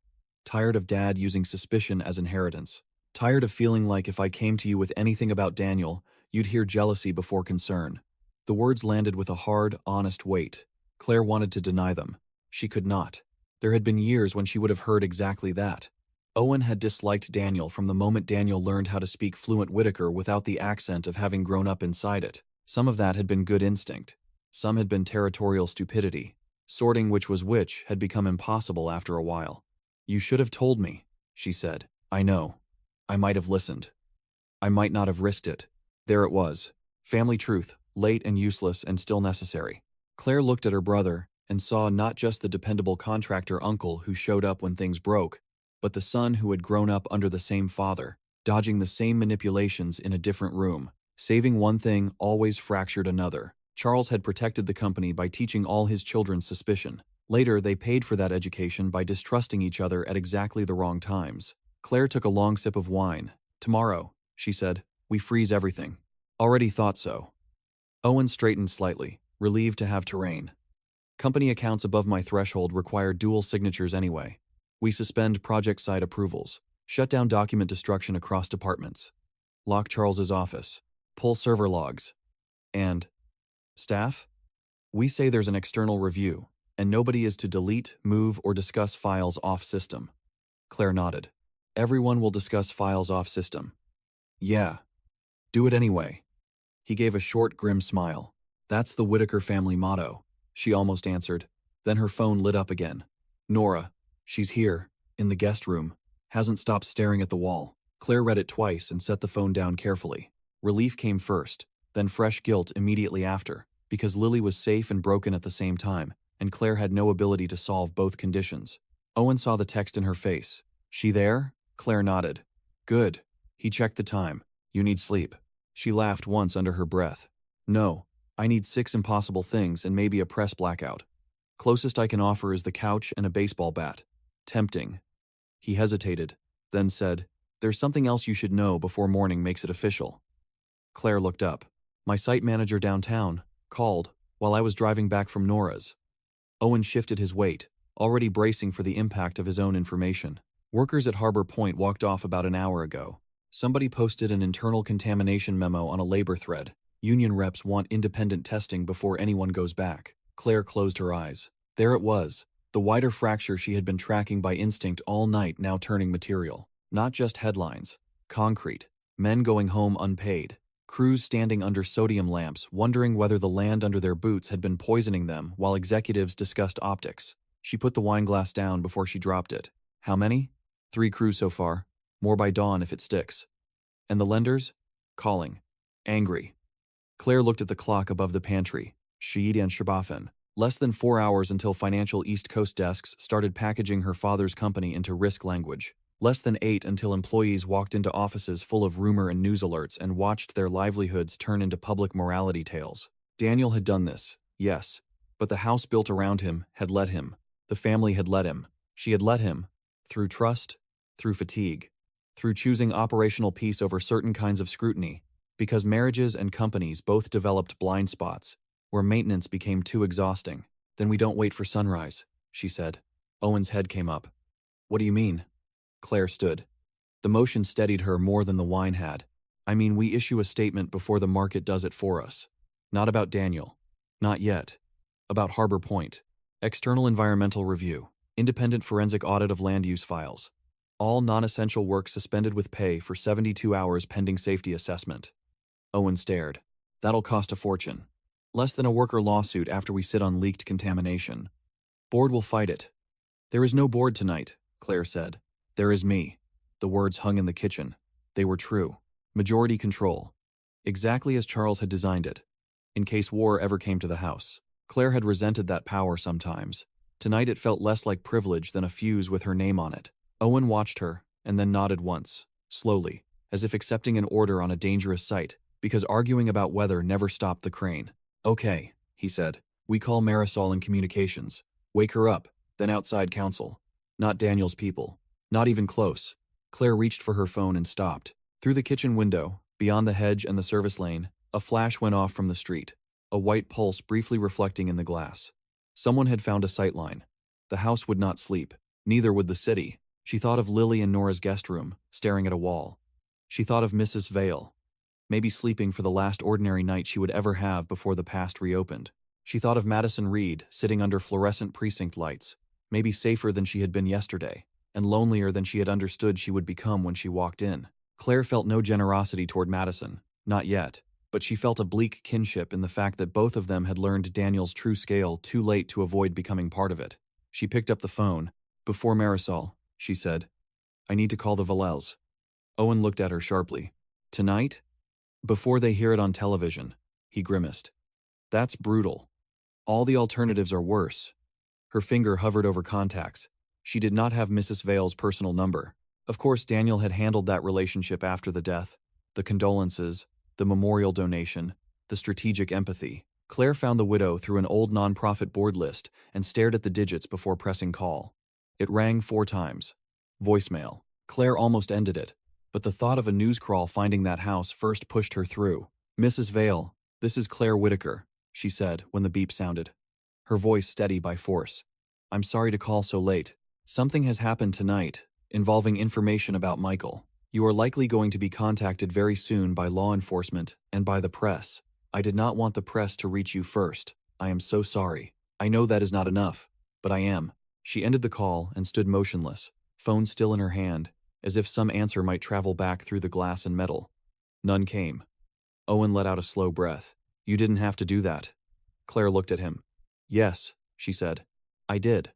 Tired of Dad using suspicion as inheritance. Tired of feeling like if I came to you with anything about Daniel, you'd hear jealousy before concern. The words landed with a hard, honest weight. Claire wanted to deny them. She could not. There had been years when she would have heard exactly that. Owen had disliked Daniel from the moment Daniel learned how to speak fluent Whittaker without the accent of having grown up inside it. Some of that had been good instinct. Some had been territorial stupidity. Sorting which was which had become impossible after a while. You should have told me, she said. I know. I might have listened. I might not have risked it. There it was. Family truth, late and useless and still necessary. Claire looked at her brother and saw not just the dependable contractor uncle who showed up when things broke, but the son who had grown up under the same father, dodging the same manipulations in a different room. Saving one thing always fractured another. Charles had protected the company by teaching all his children suspicion. Later, they paid for that education by distrusting each other at exactly the wrong times. Claire took a long sip of wine. Tomorrow, she said, we freeze everything. Already thought so. Owen straightened slightly, relieved to have terrain. Company accounts above my threshold require dual signatures anyway. We suspend project site approvals, shut down document destruction across departments, lock Charles's office, pull server logs, and staff? We say there's an external review, and nobody is to delete, move, or discuss files off system. Claire nodded. Everyone will discuss files off system. Yeah. Do it anyway. He gave a short, grim smile. That's the Whittaker family motto, she almost answered. Then her phone lit up again. Nora. She's here, in the guest room. Hasn't stopped staring at the wall. Claire read it twice and set the phone down carefully. Relief came first, then fresh guilt immediately after. Because Lily was safe and broken at the same time, and Claire had no ability to solve both conditions. Owen saw the text in her face. She there? Claire nodded. Good. He checked the time. You need sleep. She laughed once under her breath. No. I need 6 impossible things and maybe a press blackout. Closest I can offer is the couch and a baseball bat. Tempting. He hesitated, then said, There's something else you should know before morning makes it official. Claire looked up. My site manager downtown called while I was driving back from Nora's. Owen shifted his weight, already bracing for the impact of his own information. Workers at Harbor Point walked off about an hour ago. Somebody posted an internal contamination memo on a labor thread. Union reps want independent testing before anyone goes back. Claire closed her eyes. There it was, the wider fracture she had been tracking by instinct all night now turning material. Not just headlines. Concrete. Men going home unpaid. Crews standing under sodium lamps, wondering whether the land under their boots had been poisoning them while executives discussed optics. She put the wine glass down before she dropped it. How many? 3 crews so far. More by dawn if it sticks. And the lenders? Calling. Angry. Claire looked at the clock above the pantry. Sheed and Shabafen. Less than 4 hours until financial East Coast desks started packaging her father's company into risk language. Less than 8 until employees walked into offices full of rumor and news alerts and watched their livelihoods turn into public morality tales. Daniel had done this, yes. But the house built around him had let him. The family had let him. She had let him. Through trust, through fatigue, through choosing operational peace over certain kinds of scrutiny, because marriages and companies both developed blind spots, where maintenance became too exhausting. Then we don't wait for sunrise, she said. Owen's head came up. What do you mean? Claire stood. The motion steadied her more than the wine had. I mean, we issue a statement before the market does it for us. Not about Daniel. Not yet. About Harbor Point. External environmental review. Independent forensic audit of land use files. All non-essential work suspended with pay for 72 hours pending safety assessment. Owen stared. That'll cost a fortune. Less than a worker lawsuit after we sit on leaked contamination. Board will fight it. There is no board tonight, Claire said. There is me. The words hung in the kitchen. They were true. Majority control. Exactly as Charles had designed it. In case war ever came to the house. Claire had resented that power sometimes. Tonight it felt less like privilege than a fuse with her name on it. Owen watched her, and then nodded once, slowly, as if accepting an order on a dangerous site, because arguing about weather never stopped the crane. Okay, he said. We call Marisol in communications. Wake her up, then outside counsel. Not Daniel's people. Not even close. Claire reached for her phone and stopped. Through the kitchen window, beyond the hedge and the service lane, a flash went off from the street, a white pulse briefly reflecting in the glass. Someone had found a sightline. The house would not sleep. Neither would the city. She thought of Lily in Nora's guest room, staring at a wall. She thought of Mrs. Vale. Maybe sleeping for the last ordinary night she would ever have before the past reopened. She thought of Madison Reed, sitting under fluorescent precinct lights, maybe safer than she had been yesterday, and lonelier than she had understood she would become when she walked in. Claire felt no generosity toward Madison, not yet, but she felt a bleak kinship in the fact that both of them had learned Daniel's true scale too late to avoid becoming part of it. She picked up the phone. Before Marisol, she said, I need to call the Valels. Owen looked at her sharply. Tonight? Before they hear it on television, he grimaced. That's brutal. All the alternatives are worse. Her finger hovered over contacts. She did not have Mrs. Vale's personal number. Of course, Daniel had handled that relationship after the death, the condolences, the memorial donation, the strategic empathy. Claire found the widow through an old nonprofit board list and stared at the digits before pressing call. It rang 4 times. Voicemail. Claire almost ended it, but the thought of a news crawl finding that house first pushed her through. Mrs. Vale, this is Claire Whitaker, she said when the beep sounded. Her voice steady by force. I'm sorry to call so late. Something has happened tonight, involving information about Michael. You are likely going to be contacted very soon by law enforcement and by the press. I did not want the press to reach you first. I am so sorry. I know that is not enough, but I am. She ended the call and stood motionless, phone still in her hand, as if some answer might travel back through the glass and metal. None came. Owen let out a slow breath. You didn't have to do that. Claire looked at him. Yes, she said. I did.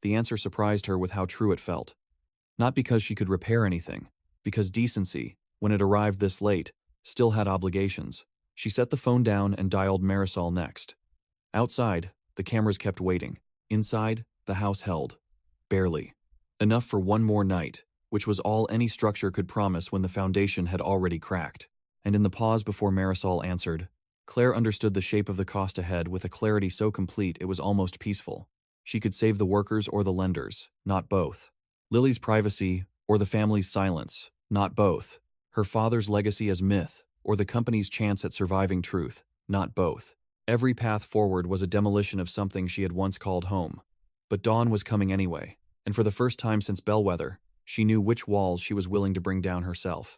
The answer surprised her with how true it felt. Not because she could repair anything, because decency, when it arrived this late, still had obligations. She set the phone down and dialed Marisol next. Outside, the cameras kept waiting. Inside, the house held. Barely. Enough for one more night, which was all any structure could promise when the foundation had already cracked. And in the pause before Marisol answered, Claire understood the shape of the cost ahead with a clarity so complete it was almost peaceful. She could save the workers or the lenders, not both. Lily's privacy or the family's silence, not both. Her father's legacy as myth or the company's chance at surviving truth, not both. Every path forward was a demolition of something she had once called home. But dawn was coming anyway, and for the first time since Bellwether, she knew which walls she was willing to bring down herself.